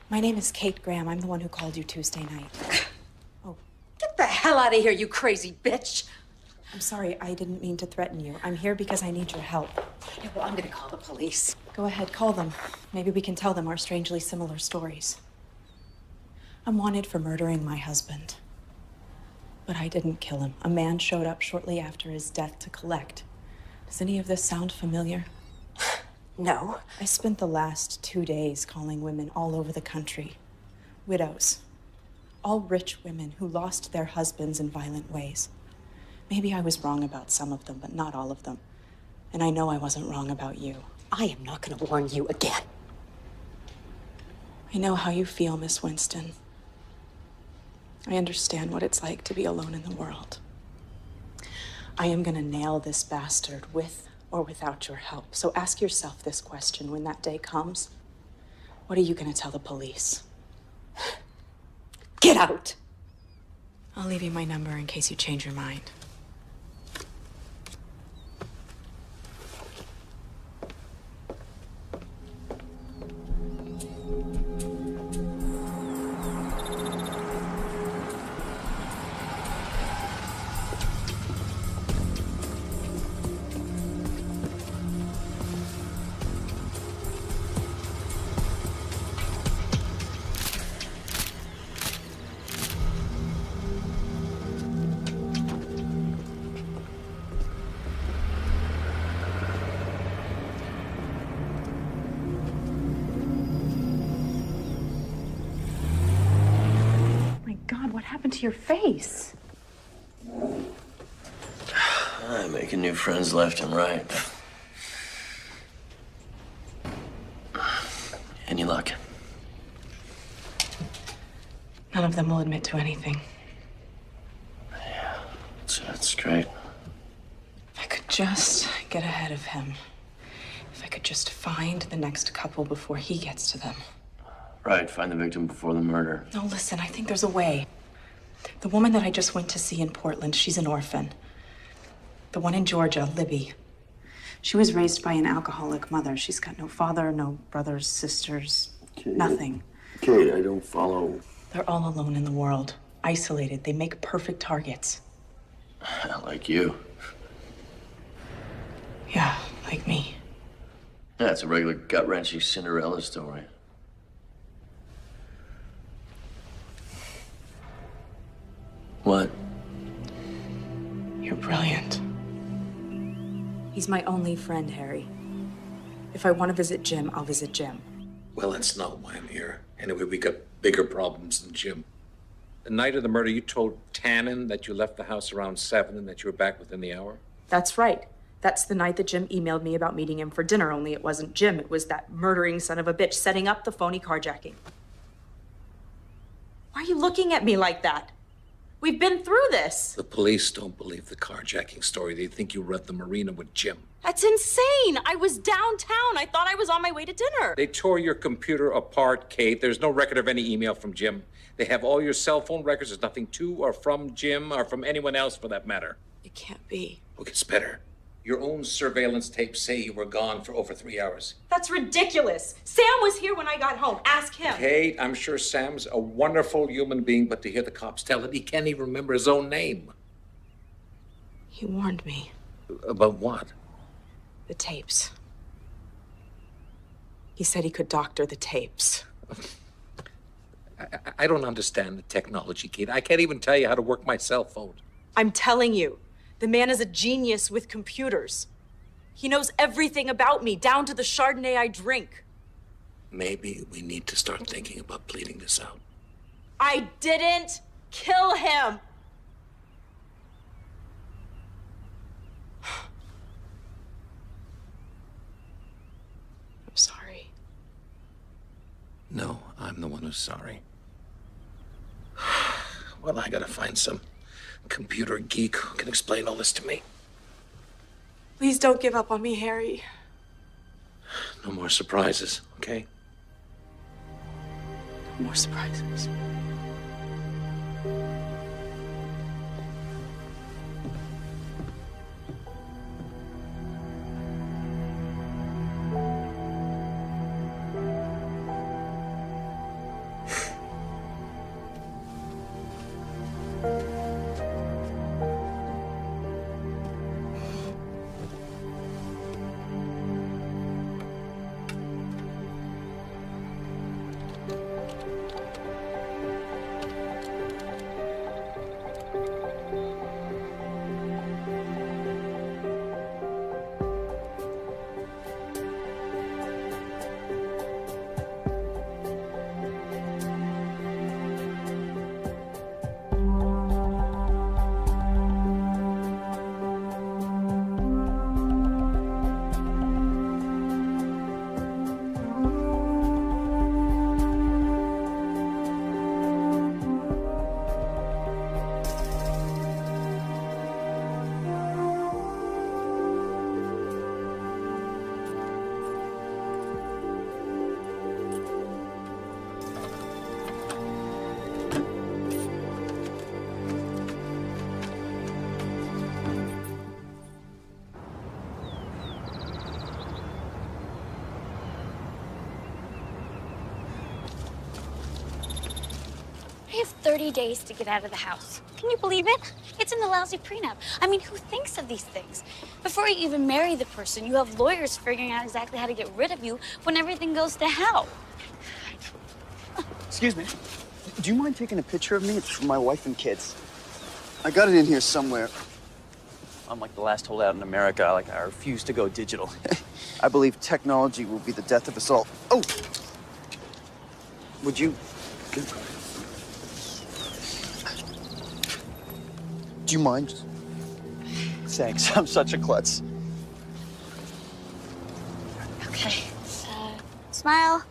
[SPEAKER 5] My name is Kate Graham. I'm the one who called you Tuesday night.
[SPEAKER 18] Get the hell out of here, you crazy bitch!
[SPEAKER 5] I'm sorry, I didn't mean to threaten you. I'm here because I need your help.
[SPEAKER 18] Yeah, well, I'm gonna call the police.
[SPEAKER 5] Go ahead, call them. Maybe we can tell them our strangely similar stories. I'm wanted for murdering my husband. But I didn't kill him. A man showed up shortly after his death to collect. Does any of this sound familiar?
[SPEAKER 18] No.
[SPEAKER 5] I spent the last 2 days calling women all over the country. Widows. All rich women who lost their husbands in violent ways. Maybe I was wrong about some of them, but not all of them. And I know I wasn't wrong about you.
[SPEAKER 18] I am not gonna warn you again.
[SPEAKER 5] I know how you feel, Miss Winston. I understand what it's like to be alone in the world. I am gonna nail this bastard with or without your help. So ask yourself this question when that day comes. What are you gonna tell the police?
[SPEAKER 18] Get out!
[SPEAKER 5] I'll leave you my number in case you change your mind.
[SPEAKER 18] God, what happened to your face?
[SPEAKER 1] I'm making new friends left and right. Any luck?
[SPEAKER 5] None of them will admit to anything.
[SPEAKER 1] Yeah, that's great.
[SPEAKER 5] If I could just get ahead of him. If I could just find the next couple before he gets to them.
[SPEAKER 1] Right, find the victim before the murder.
[SPEAKER 5] No, listen, I think there's a way. The woman that I just went to see in Portland, she's an orphan. The one in Georgia, Libby. She was raised by an alcoholic mother. She's got no father, no brothers, sisters, nothing.
[SPEAKER 1] Kate, I don't follow.
[SPEAKER 5] They're all alone in the world, isolated. They make perfect targets.
[SPEAKER 1] Like you.
[SPEAKER 5] Yeah, like me.
[SPEAKER 1] Yeah, it's a regular gut-wrenching Cinderella story. What?
[SPEAKER 5] brilliant. He's my only friend, Harry. If I want to visit Jim, I'll visit Jim.
[SPEAKER 13] Well, that's not why I'm here. Anyway, we got bigger problems than Jim. The night of the murder, you told Tannen that you left the house around 7 and that you were back within the hour?
[SPEAKER 5] That's right. That's the night that Jim emailed me about meeting him for dinner, only it wasn't Jim. It was that murdering son of a bitch setting up the phony carjacking. Why are you looking at me like that? We've been through this.
[SPEAKER 13] The police don't believe the carjacking story. They think you were at the marina with Jim.
[SPEAKER 5] That's insane. I was downtown. I thought I was on my way to dinner.
[SPEAKER 13] They tore your computer apart, Kate. There's no record of any email from Jim. They have all your cell phone records. There's nothing to or from Jim or from anyone else for that matter.
[SPEAKER 5] It can't be.
[SPEAKER 13] Look, it's better. Your own surveillance tapes say you were gone for over 3 hours.
[SPEAKER 5] That's ridiculous. Sam was here when I got home. Ask him.
[SPEAKER 13] Kate, I'm sure Sam's a wonderful human being, but to hear the cops tell it, he can't even remember his own name.
[SPEAKER 5] He warned me.
[SPEAKER 13] About what?
[SPEAKER 5] The tapes. He said he could doctor the tapes.
[SPEAKER 13] I don't understand the technology, Kate. I can't even tell you how to work my cell phone.
[SPEAKER 5] I'm telling you, the man is a genius with computers. He knows everything about me, down to the Chardonnay I drink.
[SPEAKER 13] Maybe we need to start thinking about pleading this out.
[SPEAKER 5] I didn't kill him. I'm sorry.
[SPEAKER 13] No, I'm the one who's sorry. Well, I gotta find some computer geek who can explain all this to me.
[SPEAKER 5] Please don't give up on me, Harry.
[SPEAKER 13] No more surprises, okay?
[SPEAKER 5] No more surprises.
[SPEAKER 19] I have 30 days to get out of the house. Can you believe it? It's in the lousy prenup. I mean, who thinks of these things? Before you even marry the person, you have lawyers figuring out exactly how to get rid of you when everything goes to hell.
[SPEAKER 20] Excuse me. Do you mind taking a picture of me? It's for my wife and kids. I got it in here somewhere. I'm like the last holdout in America. I refuse to go digital. I believe technology will be the death of us all. Oh! Would you... Do you mind? Thanks. I'm such a klutz.
[SPEAKER 19] Okay. Smile.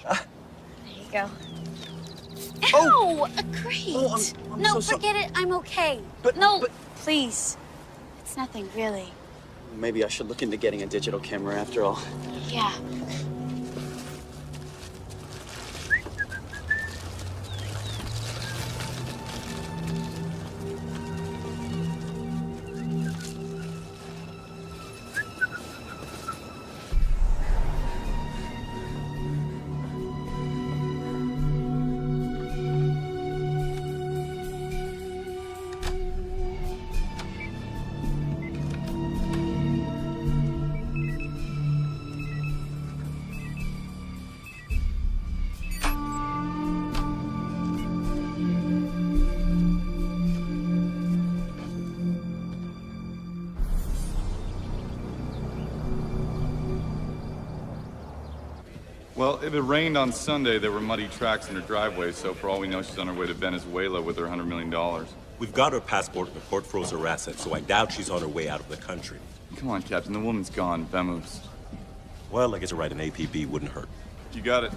[SPEAKER 19] There you go.
[SPEAKER 20] Oh!
[SPEAKER 19] Ow! Great.
[SPEAKER 20] Oh, I'm
[SPEAKER 19] no,
[SPEAKER 20] so
[SPEAKER 19] forget it. I'm okay.
[SPEAKER 20] But
[SPEAKER 19] Please. It's nothing, really.
[SPEAKER 20] Maybe I should look into getting a digital camera after all.
[SPEAKER 19] Yeah.
[SPEAKER 10] Well, if it rained on Sunday, there were muddy tracks in her driveway, so for all we know, she's on her way to Venezuela with her $100 million.
[SPEAKER 11] We've got her passport and the court froze her assets, so I doubt she's on her way out of the country.
[SPEAKER 10] Come on, Captain, the woman's gone. Vamoose.
[SPEAKER 11] Well, I guess you're right, an APB wouldn't hurt.
[SPEAKER 10] You got it.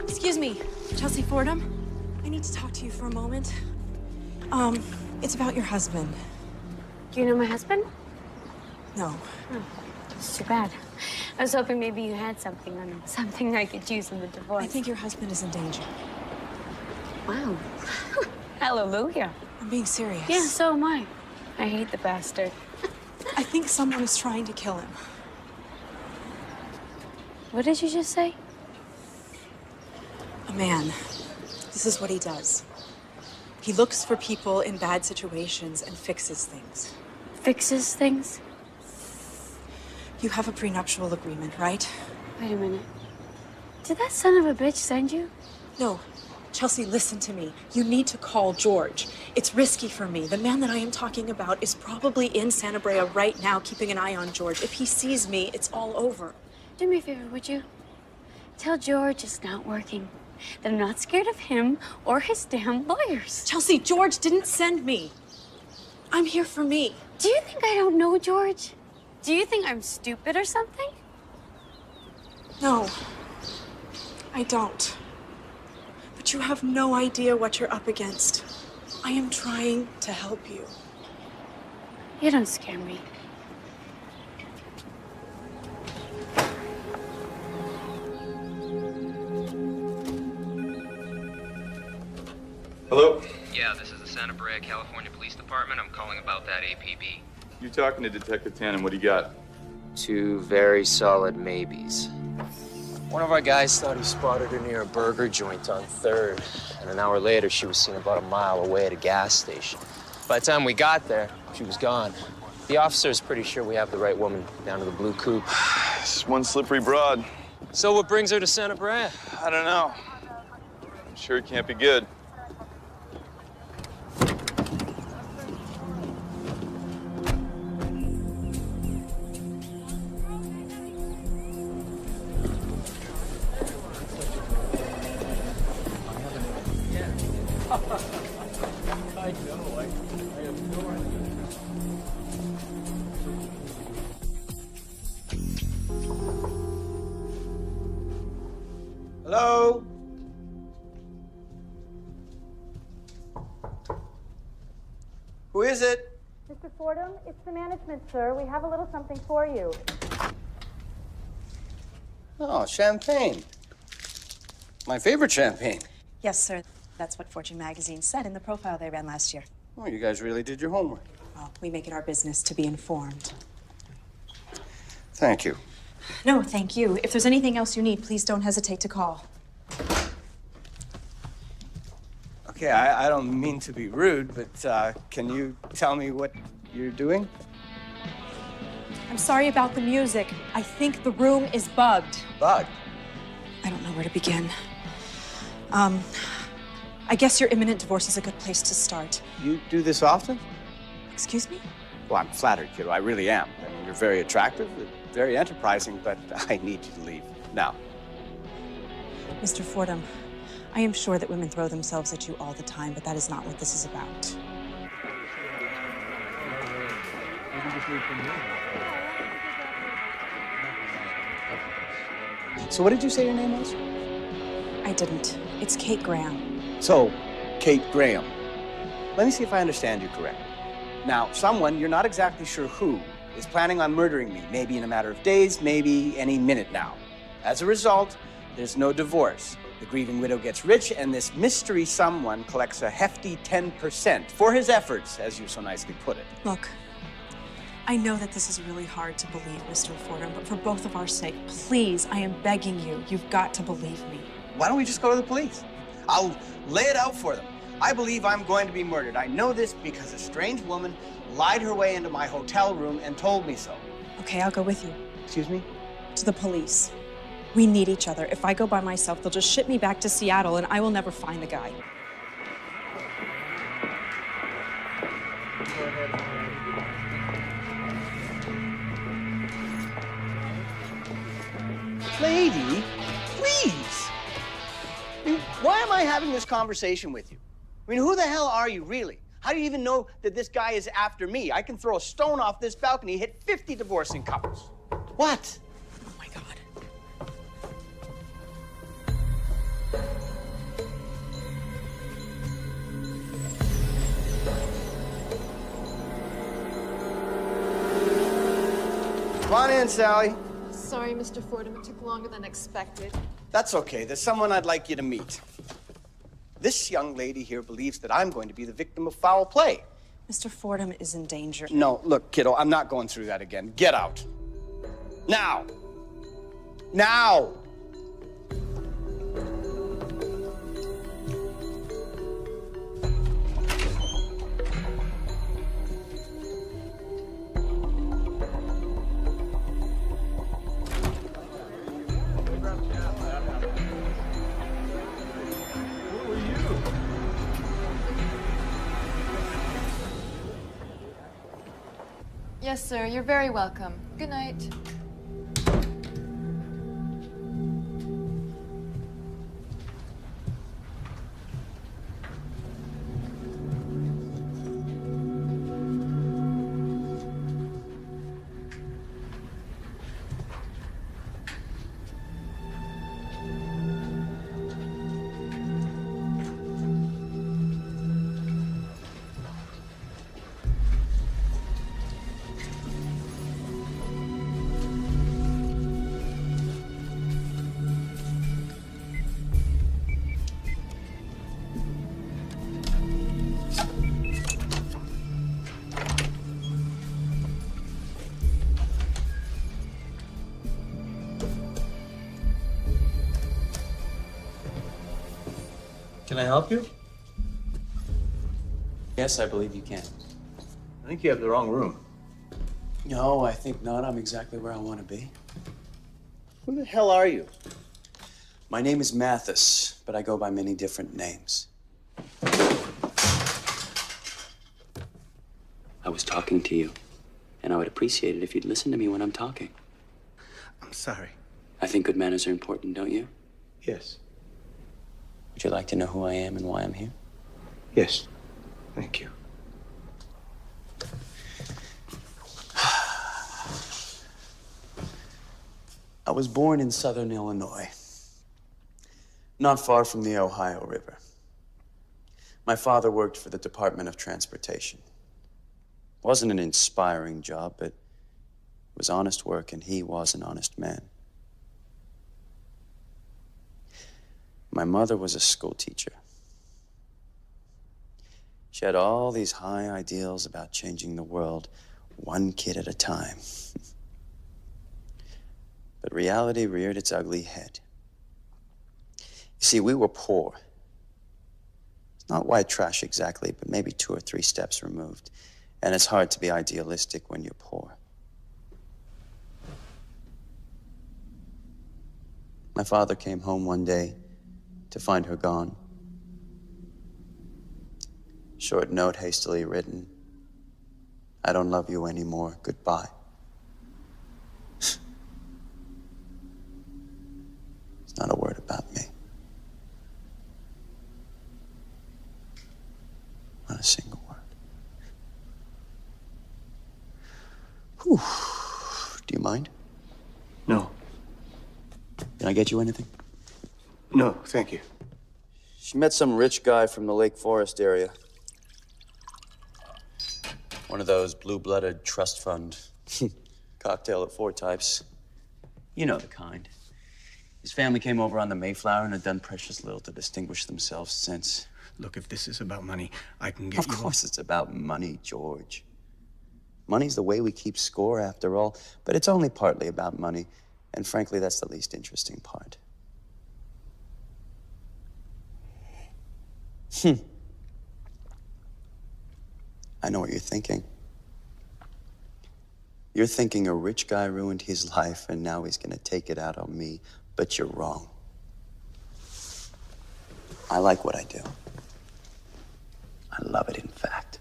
[SPEAKER 18] Excuse me, Chelsea Fordham. I need to talk to you for a moment. It's about your husband.
[SPEAKER 19] Do you know my husband?
[SPEAKER 18] No.
[SPEAKER 19] Oh, it's too bad. I was hoping maybe you had something on him, something I could use in the divorce.
[SPEAKER 18] I think your husband is in danger.
[SPEAKER 19] Wow. Hallelujah.
[SPEAKER 18] I'm being serious.
[SPEAKER 19] Yeah, so am I. I hate the bastard.
[SPEAKER 18] I think someone is trying to kill him.
[SPEAKER 19] What did you just say?
[SPEAKER 18] A man. This is what he does. He looks for people in bad situations and fixes things.
[SPEAKER 19] Fixes things?
[SPEAKER 18] You have a prenuptial agreement, right?
[SPEAKER 19] Wait a minute. Did that son of a bitch send you?
[SPEAKER 18] No. Chelsea, listen to me. You need to call George. It's risky for me. The man that I am talking about is probably in Santa Brea right now, keeping an eye on George. If he sees me, it's all over.
[SPEAKER 19] Do me a favor, would you? Tell George it's not working. That I'm not scared of him or his damn lawyers.
[SPEAKER 18] Chelsea, George didn't send me. I'm here for me.
[SPEAKER 19] Do you think I don't know George? Do you think I'm stupid or something?
[SPEAKER 18] No, I don't. But you have no idea what you're up against. I am trying to help you.
[SPEAKER 19] You don't scare me.
[SPEAKER 10] Hello?
[SPEAKER 21] Yeah, this is the Santa Brea, California Police Department. I'm calling about that APB.
[SPEAKER 10] You're talking to Detective Tannen. What do you got?
[SPEAKER 1] Two very solid maybes. One of our guys thought he spotted her near a burger joint on 3rd, and an hour later, she was seen about a mile away at a gas station. By the time we got there, she was gone. The officer's pretty sure we have the right woman down to the blue coupe.
[SPEAKER 10] It's one slippery broad.
[SPEAKER 1] So what brings her to Santa Brea?
[SPEAKER 10] I don't know. I'm sure it can't be good.
[SPEAKER 14] I know. I have no idea.
[SPEAKER 20] Hello? Who is it?
[SPEAKER 22] Mr. Fordham, it's the management, sir. We have a little something for you.
[SPEAKER 20] Oh, champagne. My favorite champagne.
[SPEAKER 18] Yes, sir. That's what Fortune magazine said in the profile they ran last year.
[SPEAKER 20] Oh, you guys really did your homework.
[SPEAKER 18] Well, we make it our business to be informed.
[SPEAKER 20] Thank you.
[SPEAKER 18] No, thank you. If there's anything else you need, please don't hesitate to call.
[SPEAKER 20] Okay, I don't mean to be rude, but can you tell me what you're doing?
[SPEAKER 18] I'm sorry about the music. I think the room is bugged.
[SPEAKER 20] Bugged?
[SPEAKER 18] I don't know where to begin. I guess your imminent divorce is a good place to start.
[SPEAKER 20] You do this often?
[SPEAKER 18] Excuse me?
[SPEAKER 20] Well, I'm flattered, kiddo. I really am. I mean, you're very attractive, very enterprising, but I need you to leave now.
[SPEAKER 18] Mr. Fordham, I am sure that women throw themselves at you all the time, but that is not what this is about.
[SPEAKER 20] So what did you say your name was?
[SPEAKER 18] I didn't. It's Kate Graham.
[SPEAKER 20] So, Kate Graham. Let me see if I understand you correctly. Now, someone, you're not exactly sure who, is planning on murdering me, maybe in a matter of days, maybe any minute now. As a result, there's no divorce. The grieving widow gets rich, and this mystery someone collects a hefty 10% for his efforts, as you so nicely put it.
[SPEAKER 18] Look, I know that this is really hard to believe, Mr. Fordham, but for both of our sake, please, I am begging you, you've got to believe me.
[SPEAKER 20] Why don't we just go to the police? I'll lay it out for them. I believe I'm going to be murdered. I know this because a strange woman lied her way into my hotel room and told me so.
[SPEAKER 18] Okay, I'll go with you.
[SPEAKER 20] Excuse me?
[SPEAKER 18] To the police. We need each other. If I go by myself, they'll just ship me back to Seattle and I will never find the guy.
[SPEAKER 20] Lady, please. I mean, why am I having this conversation with you? I mean, who the hell are you, really? How do you even know that this guy is after me? I can throw a stone off this balcony, hit 50 divorcing couples. What?
[SPEAKER 18] Oh, my God.
[SPEAKER 20] Come on in, Sally.
[SPEAKER 4] Sorry, Mr. Fordham, it took longer than expected.
[SPEAKER 20] That's okay. There's someone I'd like you to meet. This young lady here believes that I'm going to be the victim of foul play.
[SPEAKER 18] Mr. Fordham is in danger.
[SPEAKER 20] No, look, kiddo, I'm not going through that again. Get out. Now. Now.
[SPEAKER 4] Yes, sir. You're very welcome. Good night.
[SPEAKER 15] Can I help you? Yes, I believe you can.
[SPEAKER 1] I think you have the wrong room.
[SPEAKER 15] No, I think not. I'm exactly where I want to be.
[SPEAKER 20] Who the hell are you?
[SPEAKER 15] My name is Mathis, but I go by many different names. I was talking to you, and I would appreciate it if you'd listen to me when I'm talking.
[SPEAKER 20] I'm sorry.
[SPEAKER 15] I think good manners are important, don't you?
[SPEAKER 20] Yes.
[SPEAKER 15] Would you like to know who I am and why I'm here?
[SPEAKER 20] Yes. Thank you.
[SPEAKER 15] I was born in southern Illinois, not far from the Ohio River. My father worked for the Department of Transportation. Wasn't an inspiring job, but it was honest work, and he was an honest man. My mother was a school teacher. She had all these high ideals about changing the world, one kid at a time. But reality reared its ugly head. You see, we were poor. It's not white trash exactly, but maybe 2 or 3 steps removed. And it's hard to be idealistic when you're poor. My father came home one day to find her gone. Short note hastily written. I don't love you anymore. Goodbye. It's not a word about me. Not a single word. Whew. Do you mind?
[SPEAKER 20] No.
[SPEAKER 15] Can I get you anything?
[SPEAKER 20] No, thank you.
[SPEAKER 15] She met some rich guy from the Lake Forest area. One of those blue-blooded trust fund cocktail at 4 types. You know the kind. His family came over on the Mayflower and had done precious little to distinguish themselves since.
[SPEAKER 20] Look, if this is about money, I can get
[SPEAKER 15] Of course it's about money, George. Money's the way we keep score, after all, but it's only partly about money. And frankly, that's the least interesting part. I know what you're thinking. You're thinking a rich guy ruined his life and now he's gonna take it out on me, but you're wrong. I like what I do. I love it, in fact.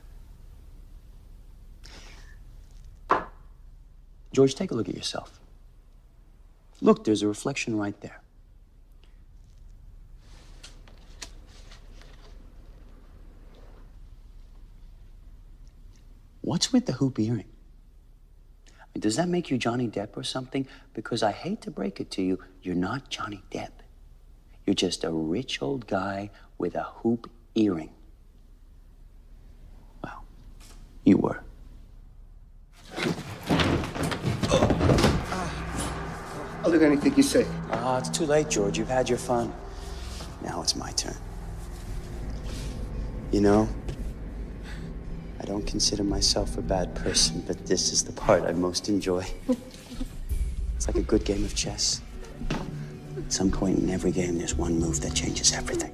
[SPEAKER 15] George, take a look at yourself. Look, there's a reflection right there. What's with the hoop earring? I mean, does that make you Johnny Depp or something? Because I hate to break it to you, you're not Johnny Depp. You're just a rich old guy with a hoop earring. Well, you were.
[SPEAKER 3] I'll do anything you say.
[SPEAKER 15] It's too late, George. You've had your fun. Now it's my turn. You know, I don't consider myself a bad person, but this is the part I most enjoy. It's like a good game of chess. At some point in every game, there's one move that changes everything.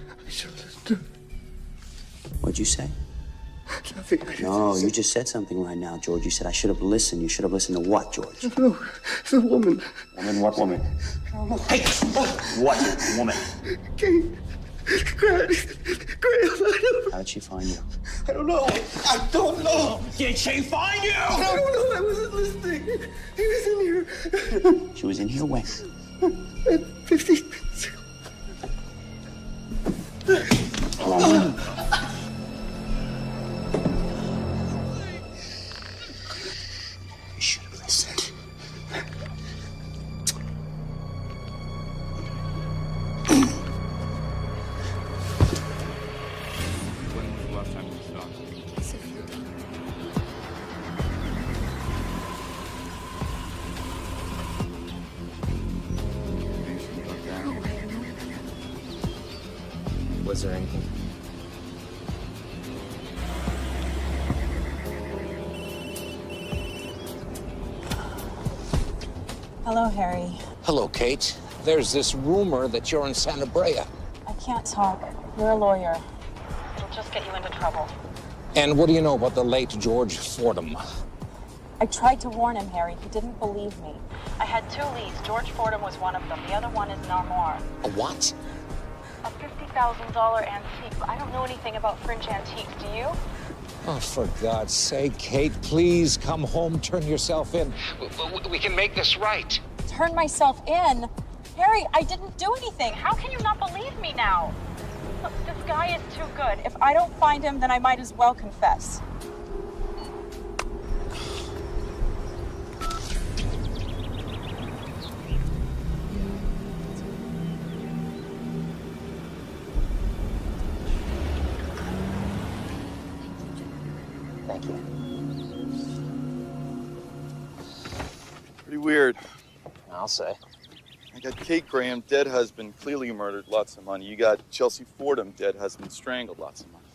[SPEAKER 3] I should listen to
[SPEAKER 15] What'd you say?
[SPEAKER 3] nothing.
[SPEAKER 15] No, you just said something right now, George. You said I should have listened. You should have listened to what, George?
[SPEAKER 3] No, it's a woman.
[SPEAKER 15] Woman? What woman?
[SPEAKER 3] I don't know.
[SPEAKER 15] Hey! What woman?
[SPEAKER 3] Kate. Graham.
[SPEAKER 15] How did she find you?
[SPEAKER 3] I don't know. I don't know.
[SPEAKER 15] Did she find you?
[SPEAKER 3] I don't know. I wasn't listening. He was in here.
[SPEAKER 15] She was in here when?
[SPEAKER 3] At 15 minutes ago.
[SPEAKER 15] You should have listened.
[SPEAKER 8] When was the last time you saw him?
[SPEAKER 1] Was there anything?
[SPEAKER 2] Hello, Harry.
[SPEAKER 13] Hello, Kate. There's this rumor that you're in Santa Brea.
[SPEAKER 2] I can't talk. You're a lawyer. It'll just get you into trouble.
[SPEAKER 13] And what do you know about the late George Fordham?
[SPEAKER 2] I tried to warn him, Harry. He didn't believe me. I had two leads. George Fordham was one of them. The other one is an armoire.
[SPEAKER 13] A what?
[SPEAKER 2] A $50,000 antique. I don't know anything about fringe antiques. Do you?
[SPEAKER 13] Oh, for God's sake, Kate, please come home, turn yourself in. We can make this right.
[SPEAKER 2] Turn myself in? Harry, I didn't do anything. How can you not believe me now? Look, this guy is too good. If I don't find him, then I might as well confess.
[SPEAKER 1] Thank you.
[SPEAKER 10] Pretty weird.
[SPEAKER 1] I'll say.
[SPEAKER 10] I got Kate Graham, dead husband, clearly murdered, lots of money. You got Chelsea Fordham, dead husband, strangled, lots of money.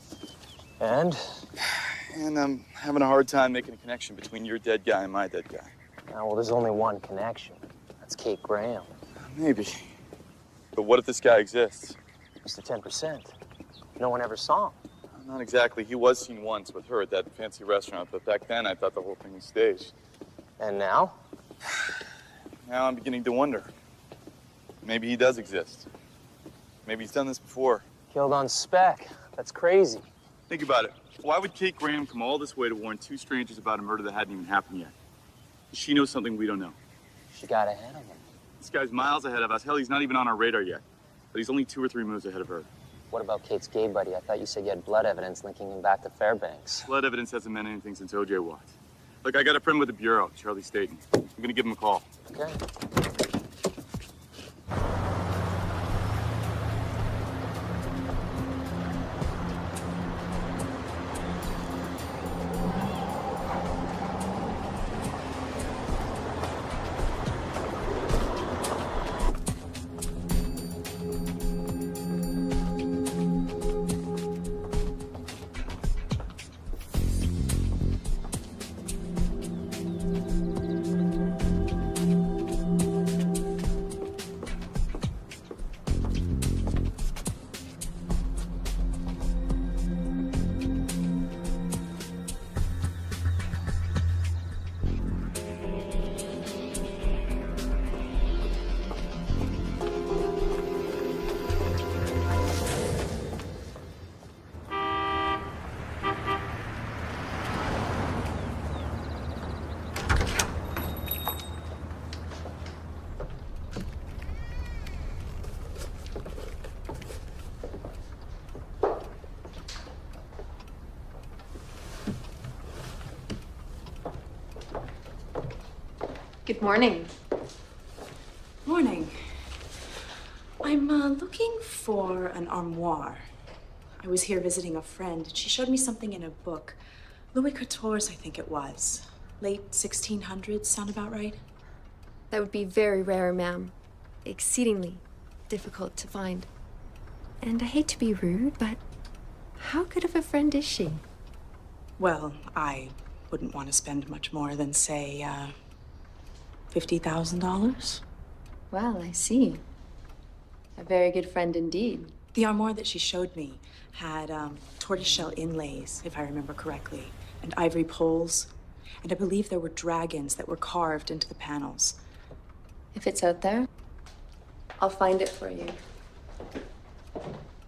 [SPEAKER 1] And?
[SPEAKER 10] And I'm having a hard time making a connection between your dead guy and my dead guy.
[SPEAKER 1] Well, there's only one connection. That's Kate Graham.
[SPEAKER 10] Maybe. But what if this guy exists?
[SPEAKER 1] It's the 10%. No one ever saw him.
[SPEAKER 10] Not exactly. He was seen once with her at that fancy restaurant, but back then I thought the whole thing was staged.
[SPEAKER 1] And now?
[SPEAKER 10] Now I'm beginning to wonder. Maybe he does exist. Maybe he's done this before.
[SPEAKER 1] Killed on spec. That's crazy.
[SPEAKER 10] Think about it. Why would Kate Graham come all this way to warn two strangers about a murder that hadn't even happened yet? She knows something we don't know.
[SPEAKER 1] She got ahead of him.
[SPEAKER 10] This guy's miles ahead of us. Hell, he's not even on our radar yet. But he's only 2 or 3 moves ahead of her.
[SPEAKER 1] What about Kate's gay buddy? I thought you said you had blood evidence linking him back to Fairbanks.
[SPEAKER 10] Blood evidence hasn't meant anything since O.J. Watts. Look, I got a friend with the Bureau, Charlie Staten. I'm gonna give him a call.
[SPEAKER 1] Okay.
[SPEAKER 4] Good morning.
[SPEAKER 5] Morning. I'm looking for an armoire. I was here visiting a friend. She showed me something in a book. Louis XIV's, I think it was. Late 1600s, sound about right?
[SPEAKER 4] That would be very rare, ma'am. Exceedingly difficult to find. And I hate to be rude, but how good of a friend is she?
[SPEAKER 5] Well, I wouldn't want to spend much more than, say, $50,000.
[SPEAKER 4] Well, I see. A very good friend indeed.
[SPEAKER 5] The armoire that she showed me had tortoiseshell inlays, if I remember correctly, and ivory poles. And I believe there were dragons that were carved into the panels.
[SPEAKER 4] If it's out there, I'll find it for you.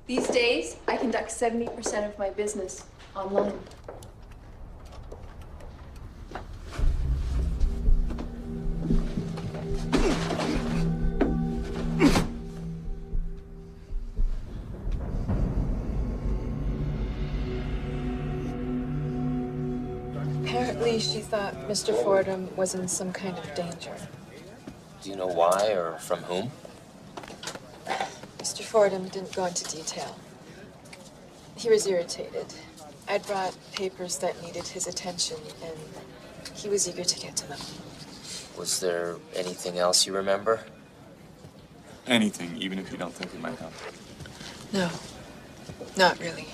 [SPEAKER 4] These days, I conduct 70% of my business online.
[SPEAKER 2] Apparently, she thought Mr. Fordham was in some kind of danger.
[SPEAKER 21] Do you know why or from whom?
[SPEAKER 2] Mr. Fordham didn't go into detail. He was irritated. I'd brought papers that needed his attention, and he was eager to get to them.
[SPEAKER 21] Was there anything else you remember?
[SPEAKER 10] Anything, even if you don't think it might help.
[SPEAKER 2] No, not really.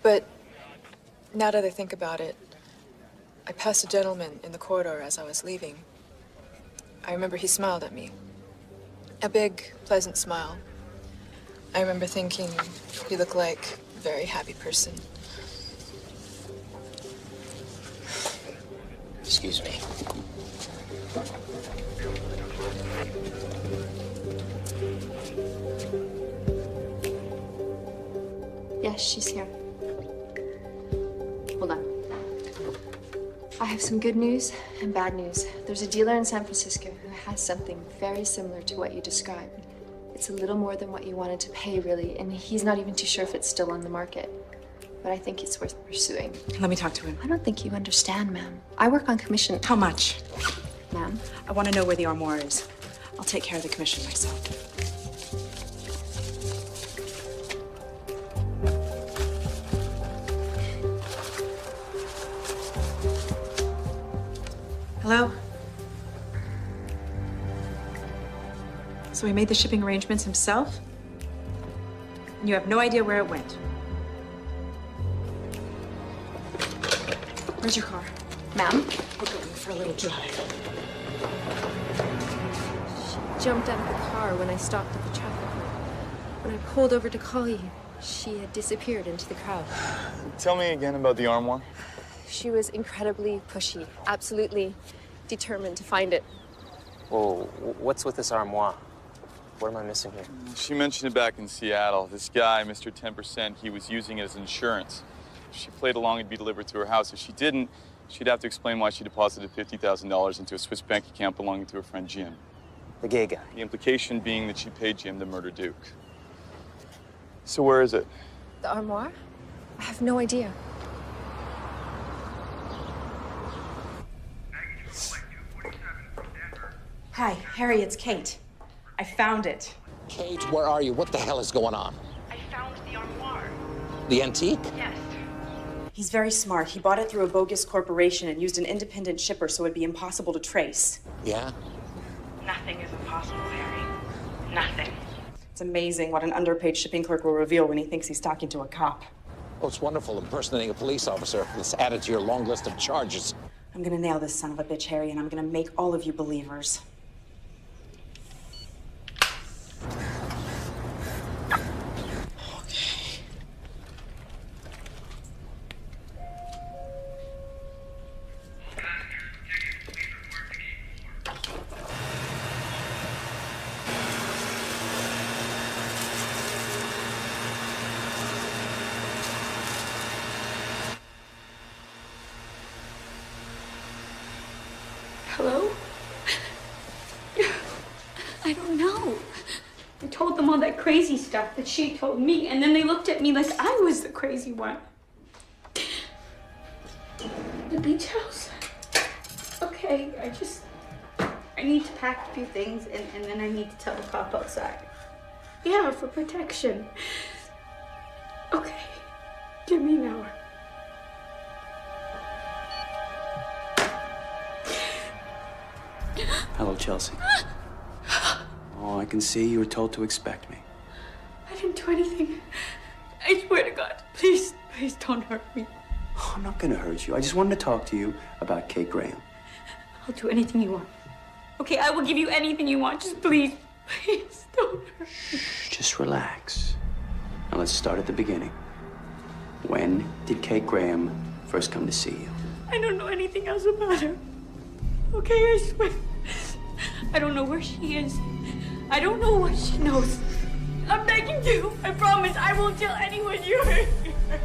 [SPEAKER 2] But now that I think about it, I passed a gentleman in the corridor as I was leaving. I remember he smiled at me. A big, pleasant smile. I remember thinking he looked like a very happy person.
[SPEAKER 21] Excuse me.
[SPEAKER 4] Yes, she's here. Hold on. I have some good news and bad news. There's a dealer in San Francisco who has something very similar to what you described. It's a little more than what you wanted to pay, really, and he's not even too sure if it's still on the market. But I think it's worth pursuing.
[SPEAKER 5] Let me talk to him.
[SPEAKER 4] I don't think you understand, ma'am. I work on commission.
[SPEAKER 5] How much?
[SPEAKER 4] Ma'am?
[SPEAKER 5] I want to know where the armoire is. I'll take care of the commission myself. Hello? So he made the shipping arrangements himself? And you have no idea where it went? Where's your car?
[SPEAKER 4] Ma'am?
[SPEAKER 5] We're going for a little drive.
[SPEAKER 4] She jumped out of the car when I stopped at the traffic light. When I pulled over to call you, she had disappeared into the crowd.
[SPEAKER 10] Tell me again about the armoire.
[SPEAKER 4] She was incredibly pushy, absolutely determined to find it.
[SPEAKER 21] Whoa, what's with this armoire? What am I missing here?
[SPEAKER 10] She mentioned it back in Seattle. This guy, Mr. 10%, he was using it as insurance. If she played along, it'd be delivered to her house. If she didn't, she'd have to explain why she deposited $50,000 into a Swiss bank account belonging to her friend Jim.
[SPEAKER 21] The gay guy.
[SPEAKER 10] The implication being that she paid Jim to murder Duke. So where is it?
[SPEAKER 4] The armoire? I have no idea.
[SPEAKER 5] Hi, Harry, it's Kate. I found it.
[SPEAKER 6] Kate, where are you? What the hell is going on?
[SPEAKER 22] I found the armoire.
[SPEAKER 6] The antique?
[SPEAKER 22] Yes.
[SPEAKER 5] He's very smart. He bought it through a bogus corporation and used an independent shipper so it'd be impossible to trace.
[SPEAKER 6] Yeah?
[SPEAKER 22] Nothing is impossible, Harry. Nothing.
[SPEAKER 5] It's amazing what an underpaid shipping clerk will reveal when he thinks he's talking to a cop.
[SPEAKER 6] Oh, it's wonderful impersonating a police officer. Let's add it to your long list of charges.
[SPEAKER 5] I'm gonna nail this son of a bitch, Harry, and I'm gonna make all of you believers.
[SPEAKER 19] Hello? I don't know. I told them all that crazy stuff that she told me, and then they looked at me like I was the crazy one.
[SPEAKER 7] the beach house? Okay, I need to pack a few things and then I need to tell the cop outside. Yeah, for protection. Okay, give me an hour.
[SPEAKER 15] Hello, Chelsea. Oh, I can see you were told to expect me.
[SPEAKER 7] I didn't do anything. I swear to God, please don't hurt me.
[SPEAKER 15] Oh, I'm not gonna hurt you. I just wanted to talk to you about Kate Graham.
[SPEAKER 7] I'll do anything you want. Okay, I will give you anything you want. Just please don't hurt me.
[SPEAKER 15] Just relax. Now let's start at the beginning. When did Kate Graham first come to see you?
[SPEAKER 7] I don't know anything else about her. Okay, I swear. I don't know where she is. I don't know what she knows. I'm begging you. I promise I won't tell anyone you hurt her.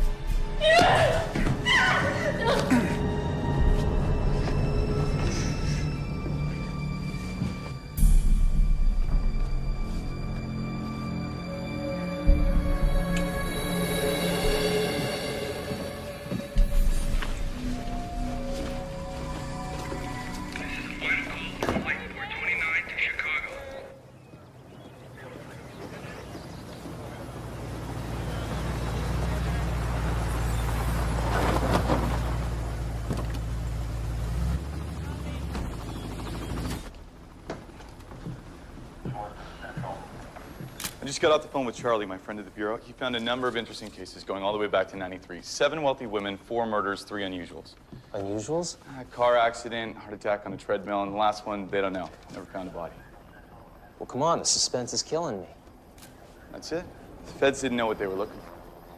[SPEAKER 10] I just got off the phone with Charlie, my friend at the Bureau. He found a number of interesting cases going all the way back to '93. 7 wealthy women, 4 murders, 3 unusuals.
[SPEAKER 16] Unusuals?
[SPEAKER 10] Car accident, heart attack on a treadmill, and the last one, they don't know. Never found a body.
[SPEAKER 16] Well, come on, the suspense is killing me.
[SPEAKER 10] That's it. The feds didn't know what they were looking for.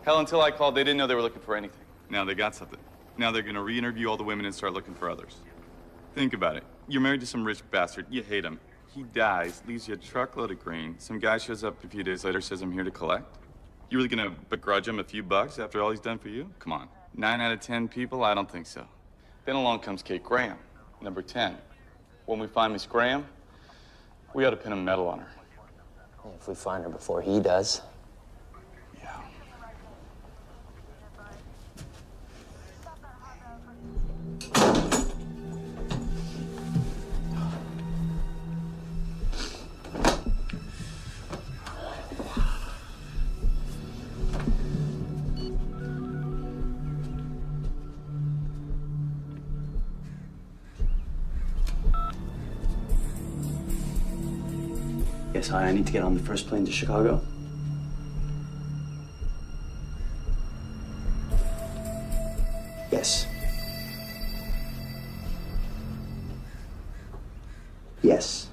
[SPEAKER 10] Hell, until I called, they didn't know they were looking for anything. Now they got something. Now they're gonna re-interview all the women and start looking for others. Think about it. You're married to some rich bastard. You hate him. He dies, leaves you a truckload of grain. Some guy shows up a few days later, says, I'm here to collect. You really gonna begrudge him a few bucks after all he's done for you? Come on. 9 out of 10 people? I don't think so. Then along comes Kate Graham, number 10. When we find Miss Graham, we ought to pin a medal on her.
[SPEAKER 16] If we find her before he does.
[SPEAKER 15] Yes, hi, I need to get on the first plane to Chicago. Yes. Yes.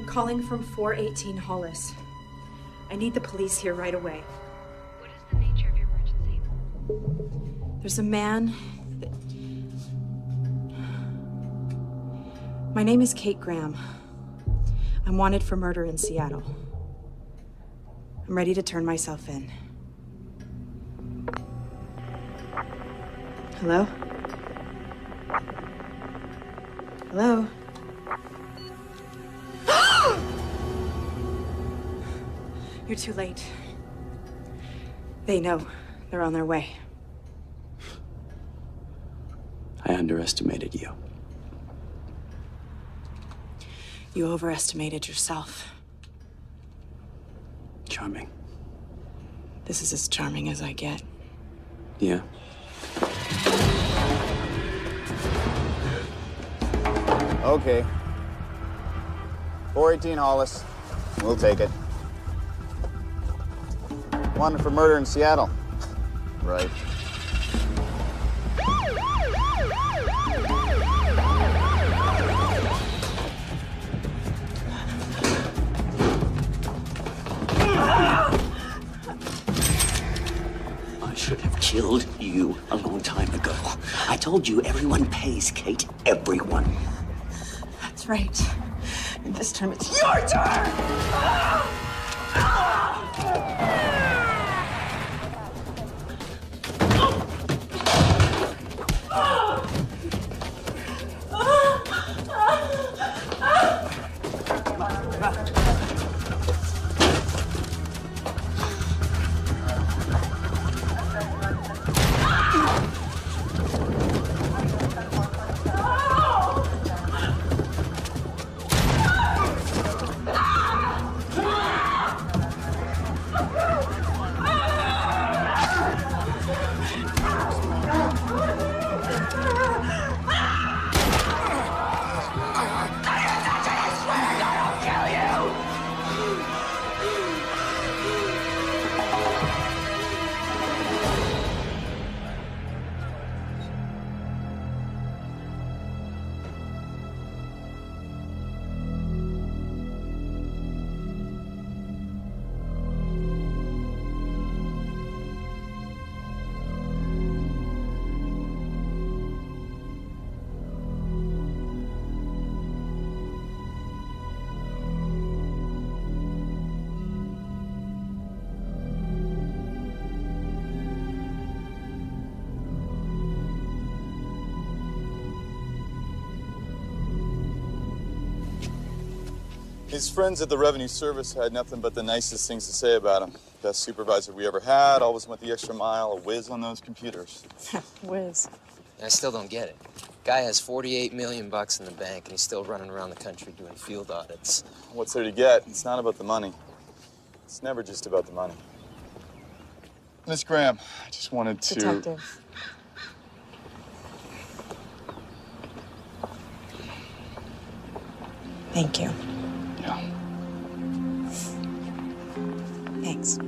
[SPEAKER 18] Calling from 418 Hollis. I need the police here right away.
[SPEAKER 9] What is the nature of your emergency?
[SPEAKER 18] There's a man that... My name is Kate Graham. I'm wanted for murder in Seattle. I'm ready to turn myself in. Hello? Hello? You're too late. They know. They're on their way.
[SPEAKER 15] I underestimated you.
[SPEAKER 18] You overestimated yourself.
[SPEAKER 15] Charming.
[SPEAKER 18] This is as charming as I get.
[SPEAKER 15] Yeah.
[SPEAKER 12] Okay. 418 Hollis. We'll take it. Wanted for murder in Seattle. Right.
[SPEAKER 15] I should have killed you a long time ago. I told you everyone pays, Kate. Everyone.
[SPEAKER 18] That's right. And this time it's your turn!
[SPEAKER 10] His friends at the Revenue Service had nothing but the nicest things to say about him. Best supervisor we ever had, always went the extra mile, a whiz on those computers.
[SPEAKER 18] Whiz.
[SPEAKER 16] I still don't get it. Guy has $48 million in the bank, and he's still running around the country doing field audits.
[SPEAKER 10] What's there to get? It's not about the money. It's never just about the money. Miss Graham, I just wanted to...
[SPEAKER 18] Detective. Thank you.
[SPEAKER 10] Yeah.
[SPEAKER 18] Thanks.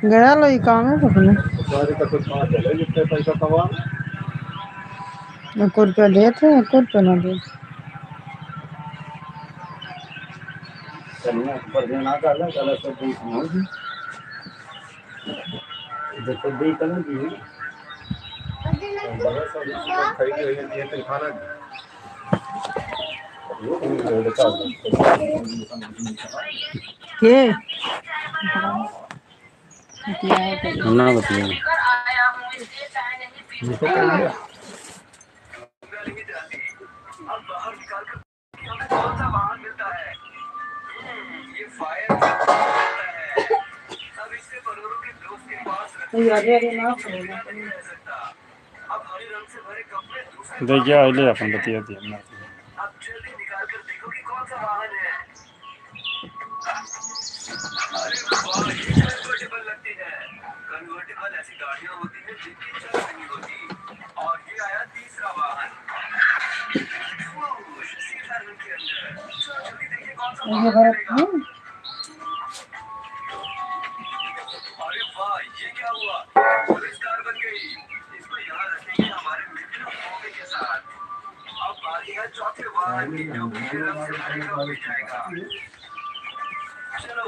[SPEAKER 11] गया लो ये काम है अपने एक रुपया देते हैं, 1 रुपया ना दे के
[SPEAKER 15] ना बताइए
[SPEAKER 17] देखिए अहिले अपन बतिया दिया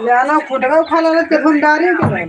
[SPEAKER 11] लेना फुटगा खा लेना ते भंडारी के नहीं